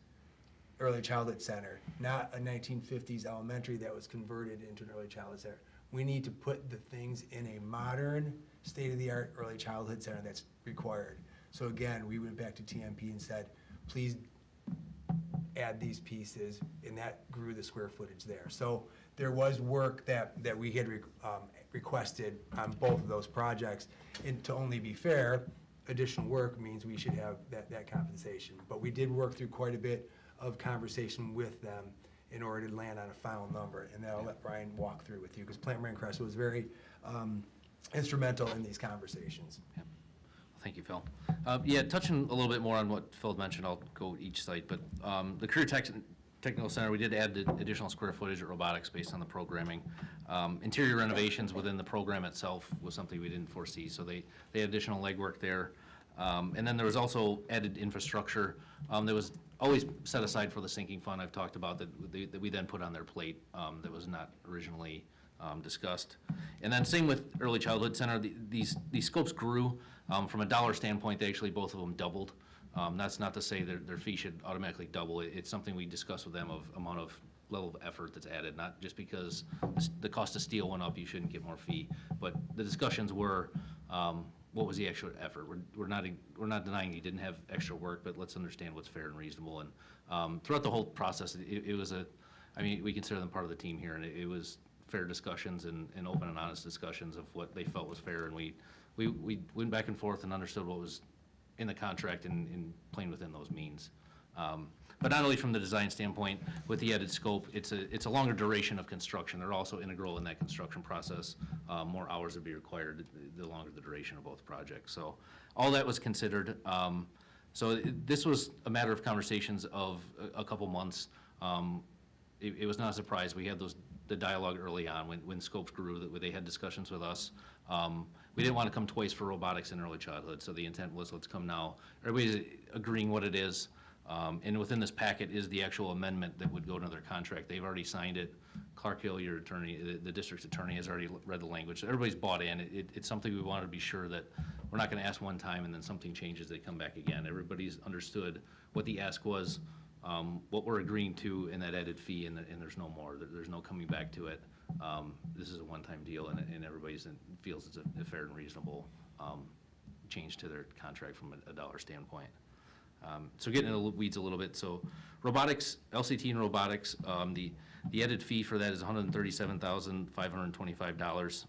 C: Early Childhood Center, not a 1950s elementary that was converted into an Early Childhood Center. We need to put the things in a modern, state-of-the-art Early Childhood Center that's required. So again, we went back to TMP and said, please add these pieces, and that grew the square footage there. So there was work that we had requested on both of those projects. And to only be fair, additional work means we should have that compensation. But we did work through quite a bit of conversation with them in order to land on a final number. And then I'll let Brian walk through with you, because Plant Moran Crest was very instrumental in these conversations.
F: Yep. Well, thank you, Phil. Yeah, touching a little bit more on what Phil mentioned, I'll go each site, but the Career Technical Center, we did add the additional square footage at robotics based on the programming. Interior renovations within the program itself was something we didn't foresee, so they had additional legwork there. And then there was also added infrastructure that was always set aside for the sinking fund I've talked about that we then put on their plate that was not originally discussed. And then same with Early Childhood Center, these scopes grew. From a dollar standpoint, they actually, both of them doubled. That's not to say their fee should automatically double. It's something we discussed with them of amount of level of effort that's added, not just because the cost of steel went up, you shouldn't get more fee. But the discussions were, what was the extra effort? We're not denying you didn't have extra work, but let's understand what's fair and reasonable. And throughout the whole process, it was we consider them part of the team here, and it was fair discussions and open and honest discussions of what they felt was fair, and we went back and forth and understood what was in the contract and playing within those means. But not only from the design standpoint, with the added scope, it's a longer duration of construction. They're also integral in that construction process. More hours would be required the longer the duration of both projects. So all that was considered. So this was a matter of conversations of a couple months. It was not a surprise. We had the dialogue early on when scopes grew, that they had discussions with us. We didn't want to come twice for robotics in early childhood, so the intent was, let's come now. Everybody's agreeing what it is, and within this packet is the actual amendment that would go to their contract. They've already signed it. Clark Hill, your attorney, the district's attorney, has already read the language. So everybody's bought in. It's something we want to be sure that we're not going to ask one time and then something changes, they come back again. Everybody's understood what the ask was, what we're agreeing to in that added fee, and there's no more. There's no coming back to it. This is a one-time deal, and everybody feels it's a fair and reasonable change to their contract from a dollar standpoint. So getting into the weeds a little bit, so robotics, LCT and robotics, the added fee for that is $137,525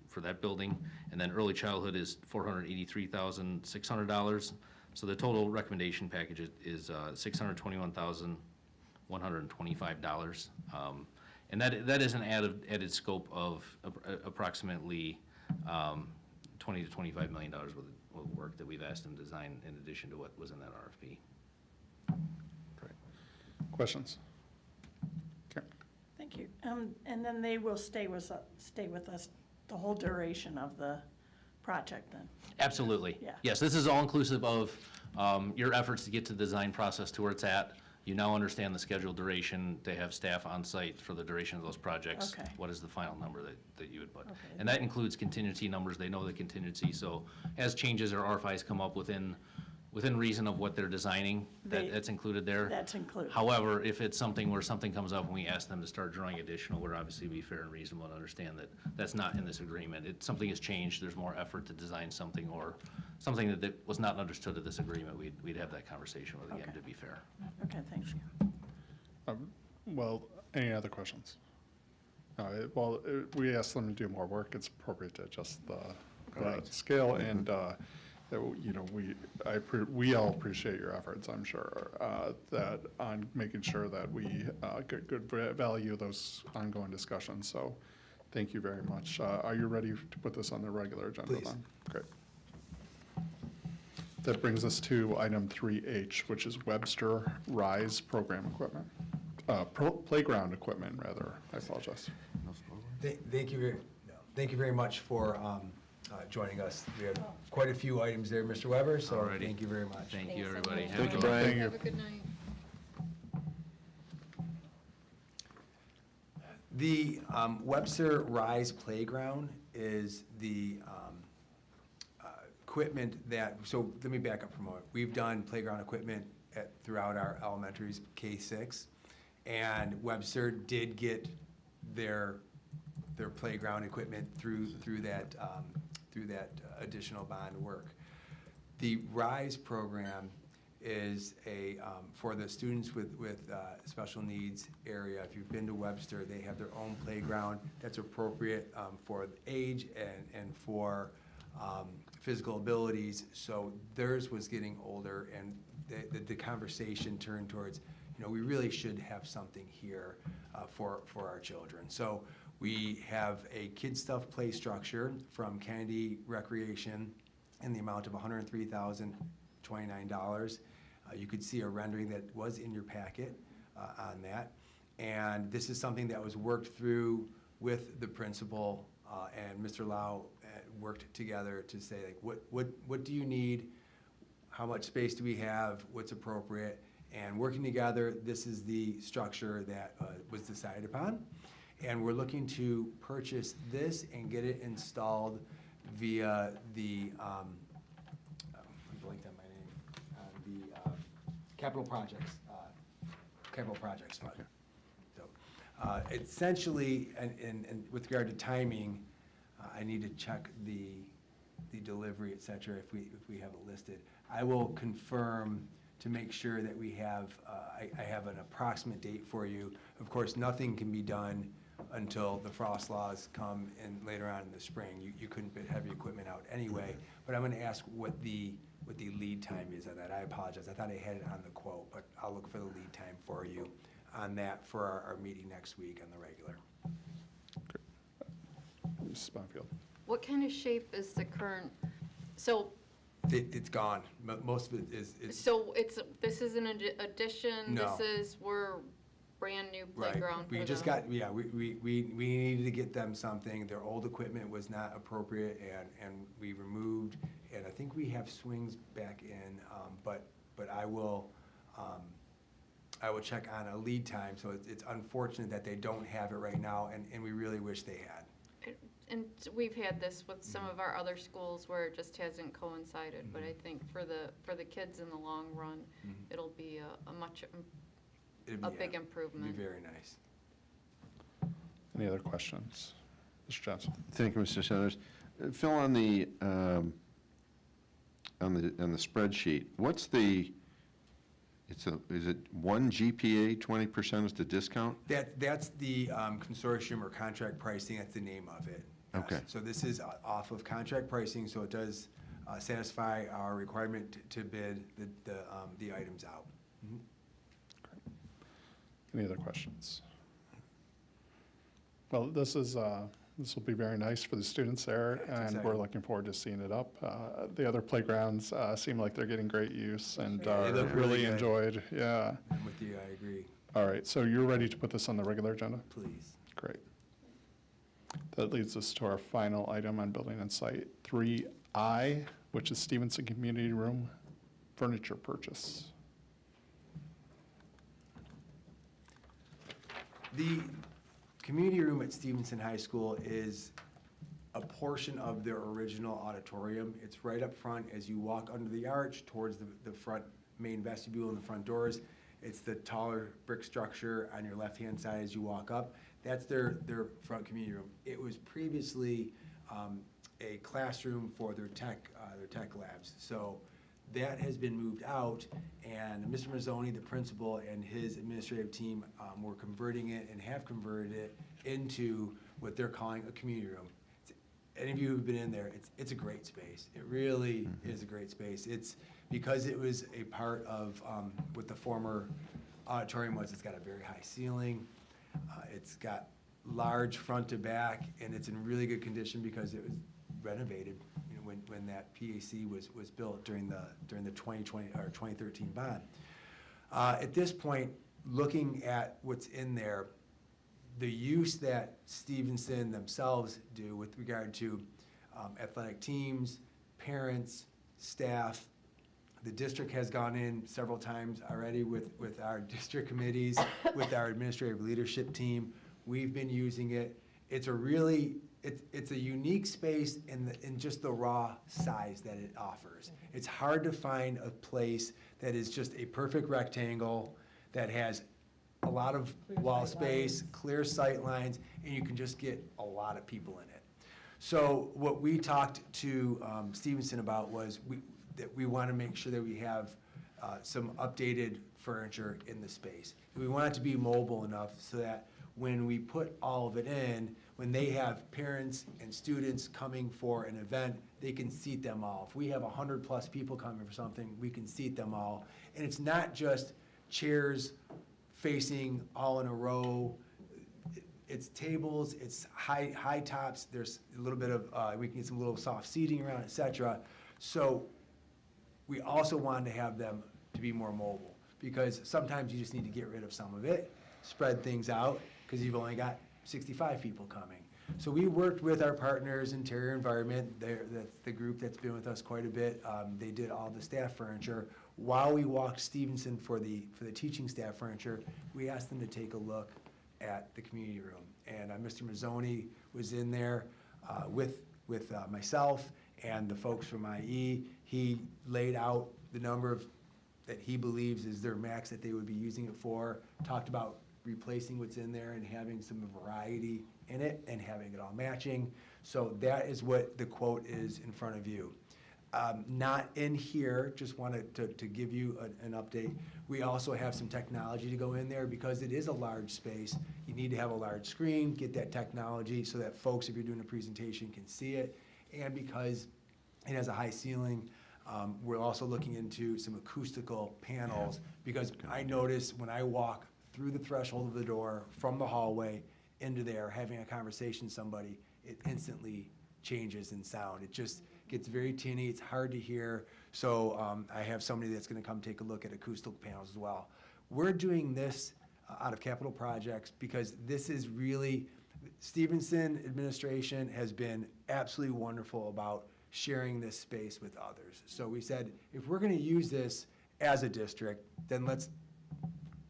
F: for that building, and then early childhood is $483,600. So the total recommendation package is $621,125. And that is an added scope of approximately $20 to $25 million worth of work that we've asked them to design in addition to what was in that RFP.
B: Great. Questions? Okay.
H: Thank you. And then they will stay with us the whole duration of the project then?
F: Absolutely.
H: Yeah.
F: Yes, this is all inclusive of your efforts to get to the design process to where it's at. You now understand the scheduled duration. They have staff on site for the duration of those projects.
H: Okay.
F: What is the final number that you would put?
H: Okay.
F: And that includes contingency numbers. They know the contingency. So as changes or RFIs come up within reason of what they're designing, that's included there.
H: That's included.
F: However, if it's something where something comes up and we ask them to start drawing additional, we're obviously be fair and reasonable and understand that that's not in this agreement. Something has changed, there's more effort to design something, or something that was not understood at this agreement, we'd have that conversation with, again,
H: Okay.
F: to be fair.
H: Okay, thank you.
B: Well, any other questions? We asked them to do more work. It's appropriate to adjust the scale, and we all appreciate your efforts, I'm sure, that on making sure that we get good value of those ongoing discussions. So thank you very much. Are you ready to put this on the regular agenda
C: Please.
B: then? Great. That brings us to item 3H, which is Webster Rise program equipment, playground equipment, rather. I apologize.
C: Thank you very much for joining us. We have quite a few items there, Mr. Weber, so
F: Alrighty.
C: thank you very much.
F: Thank you,
I: Thanks,
F: everybody.
I: everyone.
F: Have a
A: Thank you,
F: good one.
A: Brian.
K: Have a good night.
C: The Webster Rise Playground is the equipment that, so let me back up for a moment. We've done playground equipment throughout our elementaries, K-6, and Webster did get their playground equipment through that additional bond work. The RISE program is for the students with special needs area. If you've been to Webster, they have their own playground that's appropriate for the age and for physical abilities. So theirs was getting older, and the conversation turned towards, we really should have something here for our children. So we have a kid stuff play structure from Kennedy Recreation in the amount of $103,029. You could see a rendering that was in your packet on that. And this is something that was worked through with the principal, and Mr. Lau worked together to say, like, what do you need? how much space do we have, what's appropriate, and working together, this is the structure that was decided upon. And we're looking to purchase this and get it installed via the, I blanked on my name, the Capital Projects Fund. So, essentially, and with regard to timing, I need to check the delivery, et cetera, if we have it listed. I will confirm to make sure that we have, I have an approximate date for you. Of course, nothing can be done until the frost laws come in later on in the spring. You couldn't put heavy equipment out anyway, but I'm gonna ask what the lead time is on that. I apologize, I thought I had it on the quote, but I'll look for the lead time for you on that for our meeting next week on the regular.
B: Mrs. Bonfield.
K: What kind of shape is the current, so,
C: It's gone. Most of it is.
K: so this is an addition?
C: No.
K: We're brand new
C: Right.
K: playground
C: We
K: for
C: just
K: them?
C: got, yeah, we needed to get them something. Their old equipment was not appropriate, and we removed, and I think we have swings back in, but I will check on a lead time, so it's unfortunate that they don't have it right now, and we really wish they had.
K: And we've had this with some of our other schools where it just hasn't coincided, but I think for the kids in the long run, it'll be
C: It'd
K: a
C: be,
K: big
C: yeah,
K: improvement.
C: It'd be very nice.
B: Any other questions? Mr. Johnson?
A: Thank you, Mr. Centers. Phil, on the spreadsheet, what's the, is it 1 GPA, 20% is the discount?
C: That's the consortium or contract pricing, that's the name of it. Yes.
A: Okay.
C: So this is off of contract pricing, so it does satisfy our requirement to bid the items out. Mhm.
B: Any other questions? Well, this will be very nice for the students there,
C: It's
B: and we're
C: exciting.
B: looking forward to seeing it up. The other playgrounds seem like they're getting great use and
C: They
B: are
C: look really
B: really
C: good.
B: enjoyed. Yeah.
C: I'm with you, I agree.
B: All right, so you're ready to put this on the regular agenda?
C: Please.
B: Great. That leads us to our final item on building and site, 3I, which is Stevenson Community Room furniture purchase.
C: The community room at Stevenson High School is a portion of their original auditorium. It's right up front as you walk under the arch towards the front main vestibule and the front doors. It's the taller brick structure on your left-hand side as you walk up. That's their front community room. It was previously a classroom for their tech labs. So that has been moved out, and Mr. Mazzoni, the principal, and his administrative team were converting it and have converted it into what they're calling a community room. Any of you who've been in there, it's a great space. It really is a great space. It's because it was a part of what the former auditorium was. It's got a very high ceiling. It's got large front to back, and it's in really good condition because it was renovated, you know, when that PAC was built during the 2020 or 2013 bond. At this point, looking at what's in there, the use that Stevenson themselves do with regard to athletic teams, parents, staff. The district has gone in several times already with our district committees, with our administrative leadership team. We've been using it. It's a really, it's a unique space in just the raw size that it offers. It's hard to find a place that is just a perfect rectangle that has a lot of wall space, clear sight lines, and you can just get a lot of people in it. So what we talked to Stevenson about was that we want to make sure that we have some updated furniture in the space. And we want it to be mobile enough so that when we put all of it in, when they have parents and students coming for an event, they can seat them all. If we have 100+ people coming for something, we can seat them all. And it's not just chairs facing all in a row. It's tables, it's high tops, there's a little bit of, we can get some little soft seating around, et cetera. So we also wanted to have them to be more mobile, because sometimes you just need to get rid of some of it, spread things out, because you've only got 65 people coming. So we worked with our partners, Interior Environment, that's the group that's been with us quite a bit. They did all the staff furniture. While we walked Stevenson for the teaching staff furniture, we asked them to take a look at the community room. And Mr. Mazzoni was in there with myself and the folks from IE. He laid out the number that he believes is their max that they would be using it for, talked about replacing what's in there and having some variety in it and having it all matching. So that is what the quote is in front of you. Not in here, just wanted to give you an update. We also have some technology to go in there because it is a large space. You need to have a large screen, get that technology so that folks, if you're doing a presentation, can see it. And because it has a high ceiling, we're also looking into some acoustical panels because I notice when I walk through the threshold of the door from the hallway into there, having a conversation with somebody, it instantly changes in sound. It just gets very tinny, it's hard to hear. So I have somebody that's gonna come take a look at acoustical panels as well. We're doing this out of capital projects because this is really, Stevenson administration has been absolutely wonderful about sharing this space with others. So we said, if we're gonna use this as a district, then let's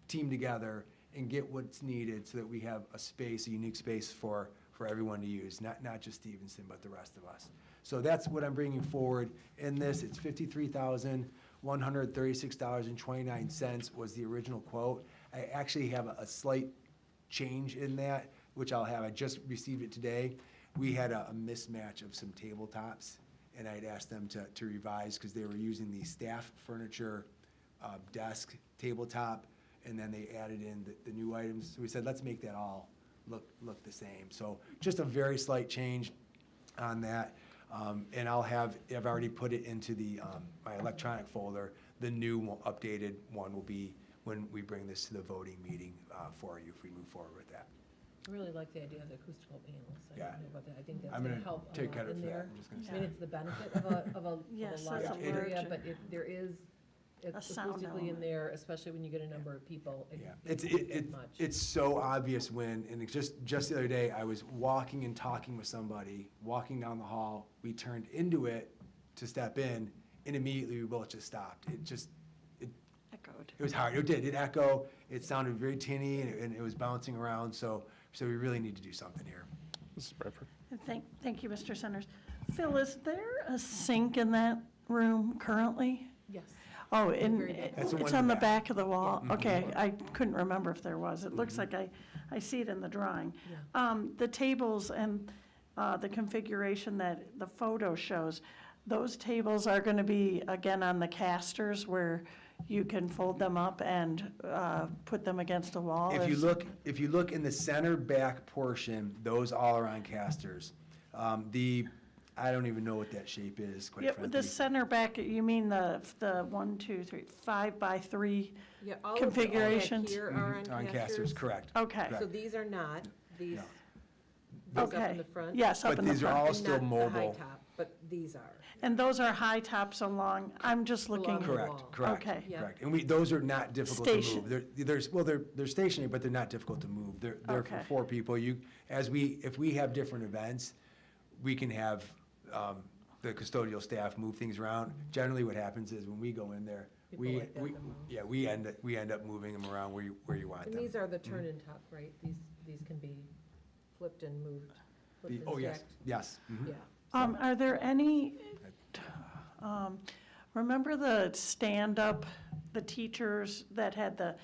C: team together and get what's needed so that we have a space, a unique space for everyone to use, not just Stevenson, but the rest of us. So that's what I'm bringing forward in this. It's $53,136.29 was the original quote. I actually have a slight change in that, which I'll have. I just received it today. We had a mismatch of some tabletops, and I'd asked them to revise because they were using the staff furniture desk tabletop, and then they added in the new items. So we said, let's make that all look the same. So just a very slight change on that. And I've already put it into my electronic folder. The new updated one will be when we bring this to the voting meeting for you if we move forward with that.
I: I really like the idea of the acoustical panels. I
C: Yeah.
I: don't know about that. I think that's
C: I'm
I: gonna
C: gonna
I: help a
C: take
I: lot
C: credit
I: in
C: for that.
I: there.
C: I'm just gonna
I: I
C: say
I: mean,
C: it.
I: it's the benefit of a
H: Yes,
I: large
H: that's a
I: area,
H: large-
I: but if there is
H: A sound
I: acoustically in
H: element.
I: there, especially when you get a number of people,
C: Yeah,
I: it doesn't get much.
C: it's so obvious when, and it's just the other day, I was walking and talking with somebody, walking down the hall, we turned into it to step in, and immediately we both just stopped.
H: Echoed.
C: It was hard, it did, it echoed, it sounded very tinny, and it was bouncing around, so we really need to do something here.
B: Mrs. Bradford?
H: Thank you, Mr. Centers. Phil, is there a sink in that room currently?
I: Yes.
H: Oh, and
I: Very big.
C: That's the one
H: it's
C: in
H: on
C: the
H: the
C: back.
H: back of the wall?
C: Yeah.
H: Okay, I couldn't remember if there was. It looks like I see it in the drawing. The tables and the configuration that the photo shows, those tables are gonna be, again, on the casters where you can fold them up and put them against a wall?
C: If you look in the center back portion, those all are on casters. I don't even know what that shape is, quite
H: Yeah,
C: frankly.
H: the center back, you mean the 1, 2, 3, 5 by 3?
I: Yeah, all of
H: Configurations.
I: here are
C: On
I: on
C: casters,
I: casters.
C: correct.
H: Okay.
I: So these are not, these,
C: No.
I: these up
H: Okay.
I: in the front?
H: Yes, up
C: But
H: in the
C: these are
H: front.
C: all
I: And
C: still
I: not the high
C: mobile.
I: top, but these are.
H: And those are high tops along, I'm just looking.
I: Along the
C: Correct,
I: wall.
C: correct,
H: Okay.
I: Yeah.
C: correct. And those are not difficult to
H: Station.
C: move. They're stationary, but they're not difficult to move. They're for
H: Okay.
C: 4 people. If we have different events, we can have the custodial staff move things around. Generally, what happens is when we go in there,
I: People like that the most.
C: yeah, we end up moving them around where you want
I: And
C: them.
I: these are the turn-in top, right? These can be flipped and moved, flipped and
C: Oh, yes,
I: stacked?
C: yes. Mhm.
I: Yeah.
H: Are there any, remember the stand-up, the teachers that had the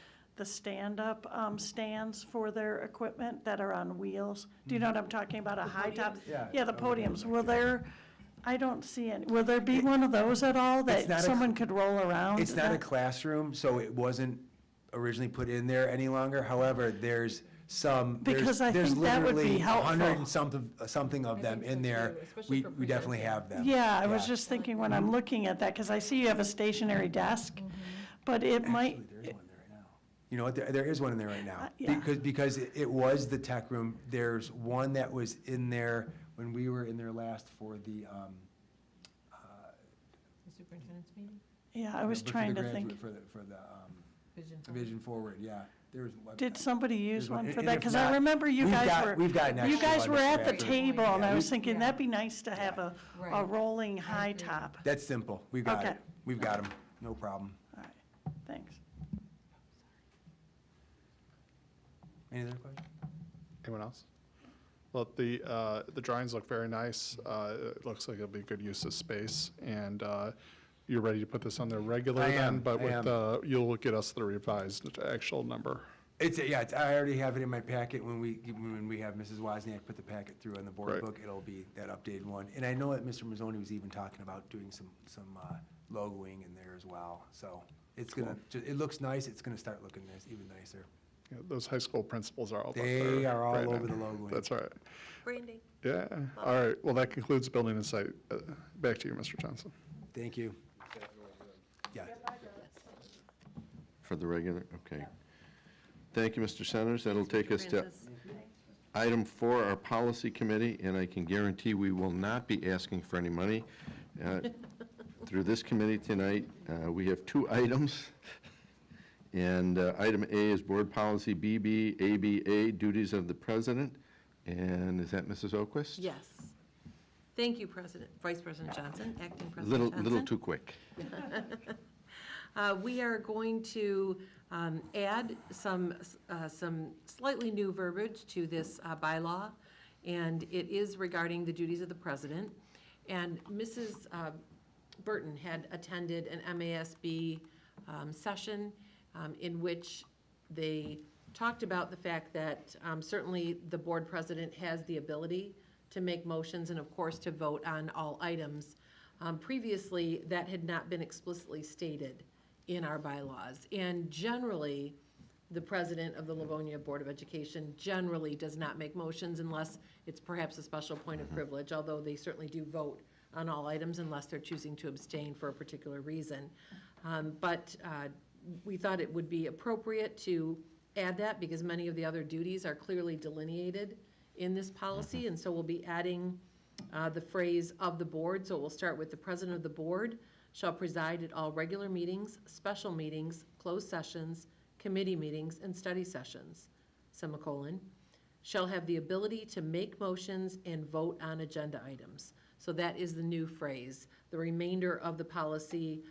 H: stand-up stands for their equipment that are on wheels? Do you know what I'm talking about, a high top?
C: Yeah.
H: Yeah, the
C: I would
H: podiums.
C: like
H: Will
C: to.
H: there, I don't see any, will there be one of those at all
C: It's
H: that
C: not a-
H: someone could roll around?
C: It's not a classroom, so it wasn't originally put in there any longer. However, there's
H: Because I think that would be
C: literally
H: helpful.
C: 100 and something of
I: I
C: them
I: think so
C: in there.
I: too, especially for
C: We definitely
I: presenting.
C: have them.
H: Yeah, I was
C: Yeah.
H: just thinking when I'm looking at that, because I see you have a stationary desk, but it might,
C: Actually, there is one there right now. You know what, there is one in there right now.
H: Yeah.
C: Because it was the tech room. There's one that was in there when we were in there last for the,
I: The superintendent's meeting?
H: yeah, I was
C: for the
H: trying to
C: graduate-
H: think.
C: For the
I: Vision.
C: Vision Forward, yeah. There's.
H: Did somebody use
C: There's one,
H: one for
C: and
H: that?
C: if
H: Because I
C: not,
H: remember you
C: we've
H: guys
C: got-
H: were.
C: we've got an
H: You
C: extra
H: guys
C: one
H: were
C: that's
H: at the
C: Bradford.
H: table, and I
C: Yeah,
H: was
C: we-
H: thinking that'd be nice to have a
I: Right.
H: rolling high top.
C: That's simple. We've got
H: Okay.
C: it. We've got them. No problem.
H: All right, thanks.
C: Any other questions?
B: Anyone else? Well, the drawings look very nice. It looks like it'll be good use of space, and you're ready to put this on there regular
C: I
B: then?
C: am,
B: But
C: I
B: with
C: am.
B: you'll get us the revised actual number.
C: I already have it in my packet when we have Mrs. Wozniak put the packet through on the board
B: Right.
C: book. It'll be that updated one. And I know that Mr. Mazzoni was even talking about doing some logoing in there as well. So it's gonna, it looks nice. It's gonna start looking nice, even nicer.
B: Yeah, those high school principals are all up there.
C: They are all
B: right
C: over
B: now.
C: the logoing.
B: That's right.
G: Branding.
B: Yeah, all right. Well, that concludes building and site. Back to you, Mr. Johnson.
C: Thank you. Yeah.
A: For the regular, okay. Thank you, Mr. Centers. That'll take us to item 4, our policy committee, and I can guarantee we will not be asking for any money through this committee tonight. We have 2 items, and item A is board policy BB-ABA, duties of the president, and is that Mrs. Oquist?
G: Yes. Thank you, Vice President Johnson, Acting President Johnson.
A: Little too quick.
G: We are going to add some slightly new verbiage to this bylaw, and it is regarding the duties of the president. And Mrs. Burton had attended an MASB session in which they talked about the fact that certainly the board president has the ability to make motions and, of course, to vote on all items. Previously, that had not been explicitly stated in our bylaws. And generally, the president of the Livonia Board of Education generally does not make motions unless it's perhaps a special point of privilege, although they certainly do vote on all items unless they're choosing to abstain for a particular reason. But we thought it would be appropriate to add that because many of the other duties are clearly delineated in this policy, and so we'll be adding the phrase "of the board." So we'll start with the president of the board shall preside at all regular meetings, special meetings, closed sessions, committee meetings, and study sessions, semicolon, shall have the ability to make motions and vote on agenda items. So that is the new phrase. The remainder of the policy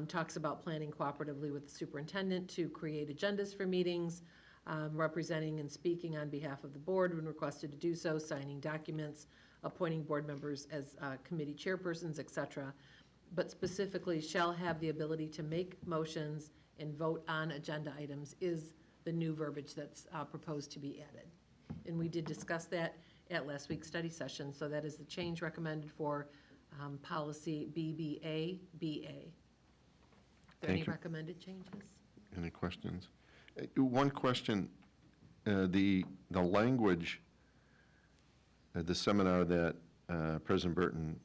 G: talks about planning cooperatively with the superintendent to create agendas for meetings, representing and speaking on behalf of the board when requested to do so, signing documents, appointing board members as committee chairpersons, et cetera. But specifically, shall have the ability to make motions and vote on agenda items is the new verbiage that's proposed to be added. And we did discuss that at last week's study session, so that is the change recommended for policy BBA-BA. Are there any
A: Thank you.
G: recommended changes?
A: Any questions? One question, the language, the seminar that President Burton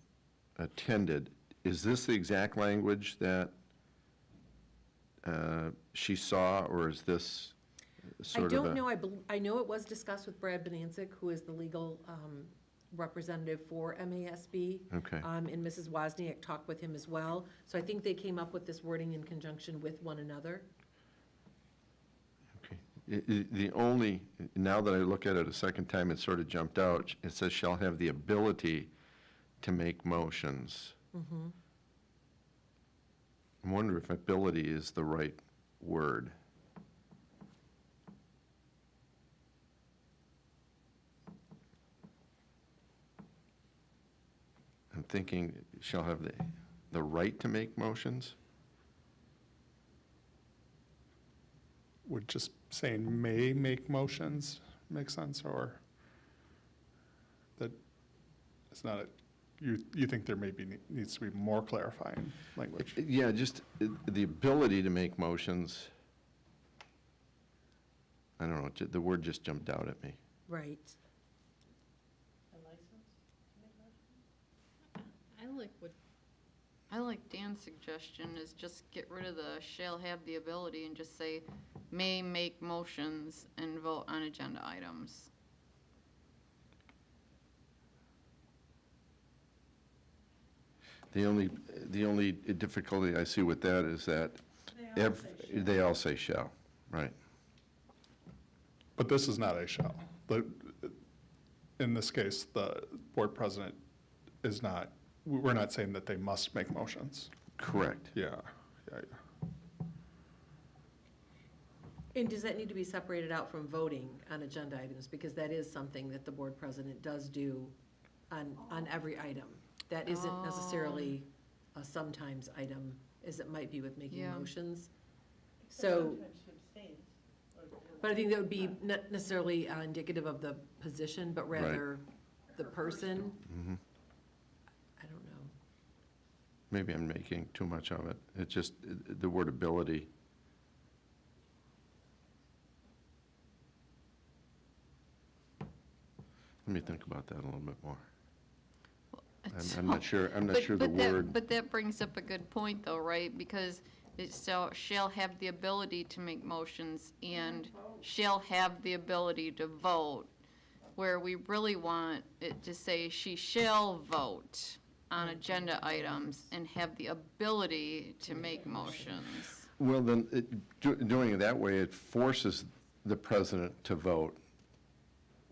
A: attended, is this the exact language that she saw, or is this
G: I
A: sort of
G: don't
A: a?
G: know, I know it was discussed with Brad Benancik, who is the legal representative for MASB.
A: Okay.
G: And Mrs. Wozniak talked with him as well. So I think they came up with this wording in conjunction with one another.
A: Okay. The only, now that I look at it a second time, it sort of jumped out. It says shall have the ability to make motions.
G: Mm-hmm.
A: I wonder if ability is the right word. I'm thinking shall have the right to make motions?
B: Would just saying may make motions make sense, or that it's not, you think there needs to be more clarifying language?
A: Yeah, just the ability to make motions. I don't know, the word just jumped out at me.
G: Right.
K: I like Dan's suggestion is just get rid of the shall have the ability and just say may make motions and vote on agenda items.
A: The only difficulty I see with that is that
H: They all say shall.
A: they all say shall, right?
B: But this is not a shall. In this case, the board president is not, we're not saying that they must make motions.
A: Correct.
B: Yeah.
G: And does that need to be separated out from voting on agenda items? Because that is something that the board president does do on every item. That isn't necessarily a sometimes item, as it might be with making
K: Yeah.
G: motions. So, but I think that would be not necessarily indicative of the position, but rather the person.
A: Mhm.
G: I don't know.
A: Maybe I'm making too much of it. It's just the word ability. Let me think about that a little bit more. I'm not sure the word.
K: But that brings up a good point, though, right? Because it shall have the ability to make motions and shall have the ability to vote, where we really want it to say she shall vote on agenda items and have the ability to make motions.
A: Well, then, doing it that way, it forces the president to vote,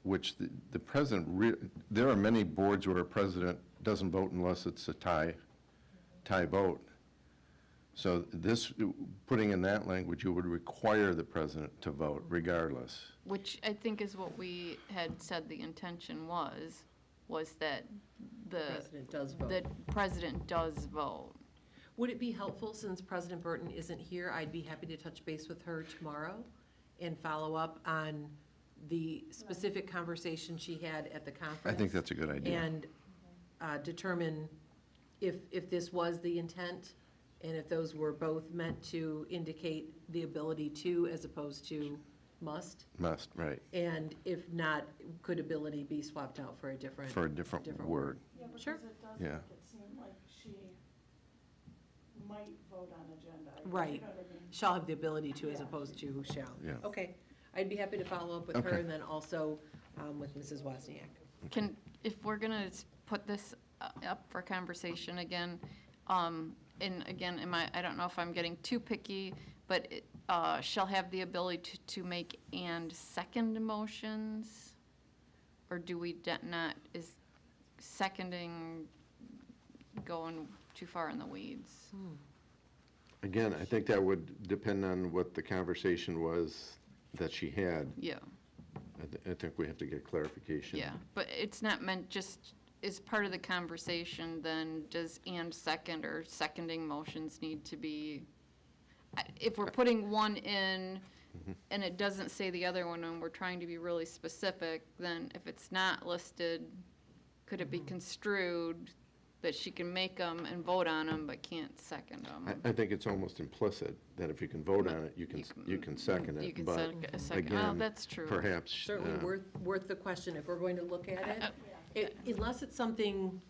A: which the president, there are many boards where a president doesn't vote unless it's a tie vote. So this, putting in that language, you would require the president to vote regardless.
K: Which I think is what we had said the intention was that the
G: President does vote.
K: president does vote.
G: Would it be helpful, since President Burton isn't here, I'd be happy to touch base with her tomorrow and follow up on the specific conversation she had at the conference?
A: I think that's a good idea.
G: And determine if this was the intent, and if those were both meant to indicate the ability to as opposed to must.
A: Must, right,
G: And if not, could ability be swapped out for a different?
A: for a different word.
H: Yeah,
G: Sure.
H: because it does
A: Yeah.
H: make it seem like she might vote on agenda items.
G: Right.
H: You know what I mean?
G: Shall have the ability to as opposed to shall.
A: Yeah.
G: Okay, I'd be happy to follow up with her
A: Okay.
G: and then also with Mrs. Wozniak.
K: If we're gonna put this up for conversation again, and again, I don't know if I'm getting too picky, but shall have the ability to make and second motions? Or do we not, is seconding going too far in the weeds?
A: Again, I think that would depend on what the conversation was that she had.
K: Yeah,
A: I think we have to get clarification.
K: yeah, but it's not meant just, as part of the conversation, then does and second or seconding motions need to be, if we're putting one in and it doesn't say the other one and we're trying to be really specific, then if it's not listed, could it be construed that she can make them and vote on them but can't second them?
A: I think it's almost implicit that if you can vote on it, you can second it.
K: You can
A: but
K: second, oh,
A: again,
K: that's true.
A: Perhaps.
G: Certainly worth the question if we're going to look at it. Unless it's something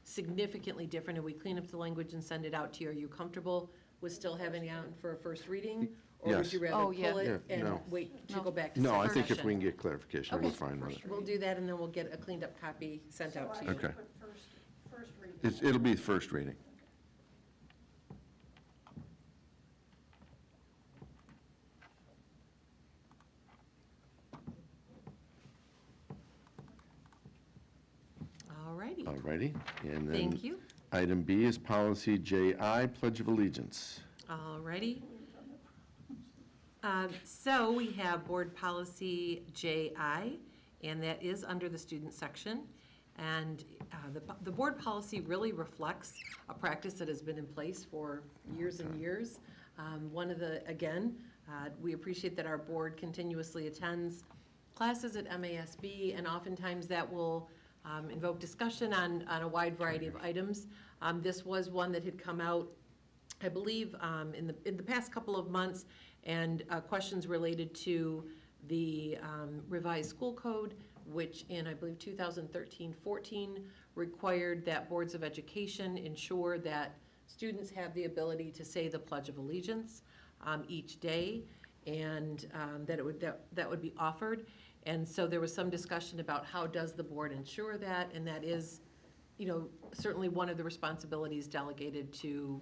G: significantly different and we clean up the language and send it out to you, are you comfortable with still having it out for a first reading? Or would
A: Yes.
G: you rather
K: Oh, yeah.
G: pull it
A: Yeah,
G: and
A: no.
G: wait to
K: No.
G: go back to
A: No, I
G: second
A: think if we can
G: session?
A: get clarification, we're
G: Okay.
A: fine with it.
G: We'll do that and then we'll get a cleaned up copy sent out to you.
A: Okay.
H: Put first reading.
A: It'll be the first reading.
G: All righty.
A: All righty. And then
G: Thank you.
A: item B is policy JI, Pledge of Allegiance.
G: All righty. So we have board policy JI, and that is under the student section. And the board policy really reflects a practice that has been in place for years and years. We appreciate that our board continuously attends classes at MASB, and oftentimes that will invoke discussion on a wide variety of items. This was one that had come out, I believe, in the past couple of months, and questions related to the revised school code, which in, I believe, 2013-14 required that boards of education ensure that students have the ability to say the Pledge of Allegiance each day, and that would be offered. And so there was some discussion about how does the board ensure that, and that is, certainly one of the responsibilities delegated to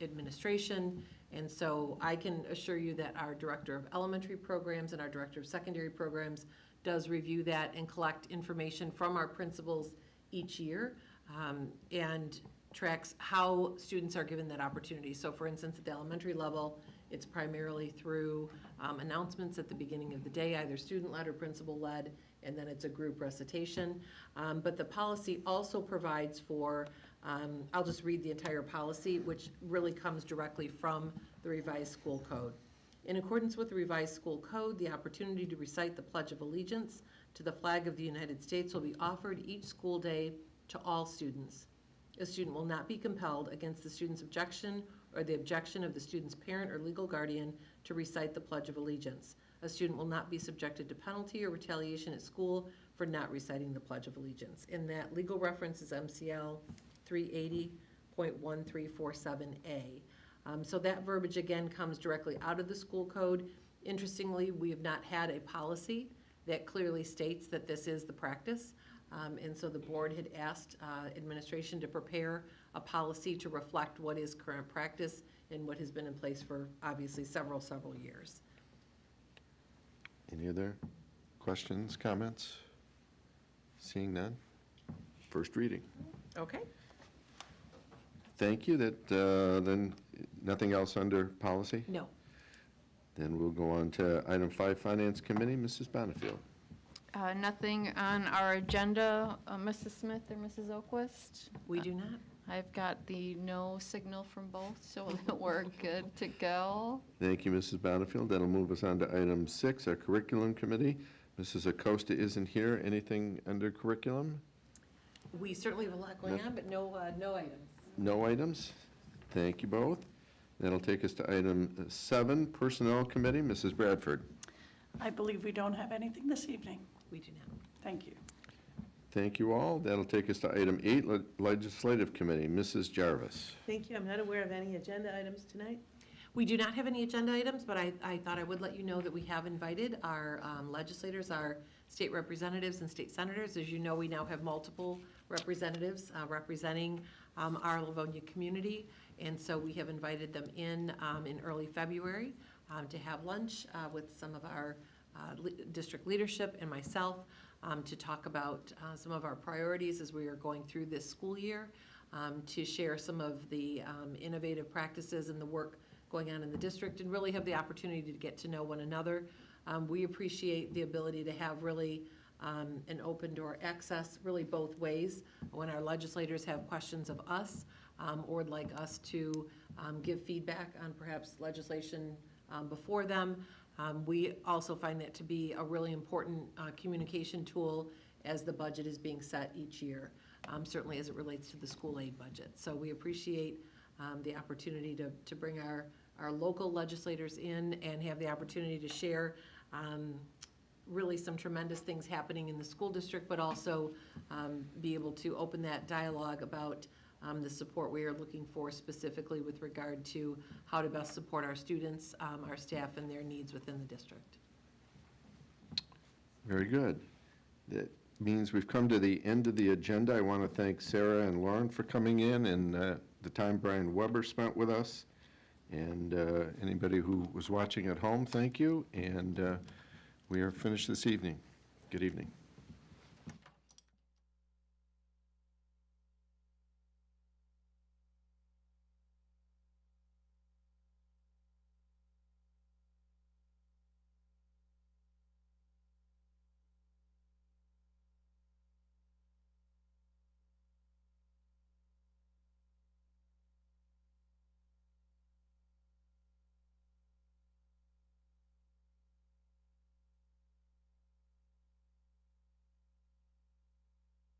G: administration And so I can assure you that our Director of Elementary Programs and our Director of Secondary Programs does review that and collect information from our principals each year, and tracks how students are given that opportunity. So for instance, at the elementary level, it's primarily through announcements at the beginning of the day, either student-led or principal-led, and then it's a group recitation. But the policy also provides for, I'll just read the entire policy, which really comes directly from the revised school code. In accordance with the revised school code, the opportunity to recite the Pledge of Allegiance to the flag of the United States will be offered each school day to all students. A student will not be compelled against the student's objection or the objection of the student's parent or legal guardian to recite the Pledge of Allegiance. A student will not be subjected to penalty or retaliation at school for not reciting the Pledge of Allegiance. And that legal reference is MCL 380.1347A. So that verbiage, again, comes directly out of the school code. Interestingly, we have not had a policy that clearly states that this is the practice. And so the board had asked administration to prepare a policy to reflect what is current practice and what has been in place for obviously several years.
A: Any other questions, comments? Seeing none? First reading.
G: Okay.
A: Thank you. That, then, nothing else under policy?
G: No.
A: Then we'll go on to item 5, Finance Committee. Mrs. Bonnefield.
K: Nothing on our agenda, Mrs. Smith or Mrs. Oquist?
G: We do not.
K: I've got the no signal from both, so that we're good to go.
A: Thank you, Mrs. Bonnefield. That'll move us on to item 6, our Curriculum Committee. Mrs. Acosta isn't here. Anything under curriculum?
G: We certainly have a lot going on, but no items.
A: No items? Thank you both. That'll take us to item 7, Personnel Committee. Mrs. Bradford.
H: I believe we don't have anything this evening.
G: We do not.
H: Thank you.
A: Thank you all. That'll take us to item 8, Legislative Committee. Mrs. Jarvis.
L: Thank you. I'm not aware of any agenda items tonight.
G: We do not have any agenda items, but I thought I would let you know that we have invited our legislators, our state representatives and state senators. As you know, we now have multiple representatives representing our Livonia community, and so we have invited them in early February to have lunch with some of our district leadership and myself to talk about some of our priorities as we are going through this school year, to share some of the innovative practices and the work going on in the district, and really have the opportunity to get to know one another. We appreciate the ability to have really an open door access, really both ways, when our legislators have questions of us or would like us to give feedback on perhaps legislation before them. We also find that to be a really important communication tool as the budget is being set each year, certainly as it relates to the school aid budget. So we appreciate the opportunity to bring our local legislators in and have the opportunity to share really some tremendous things happening in the school district, but also be able to open that dialogue about the support we are looking for specifically with regard to how to best support our students, our staff, and their needs within the district.
A: Very good. That means we've come to the end of the agenda. I want to thank Sarah and Lauren for coming in and the time Brian Weber spent with us. And anybody who was watching at home, thank you. And we are finished this evening. Good evening.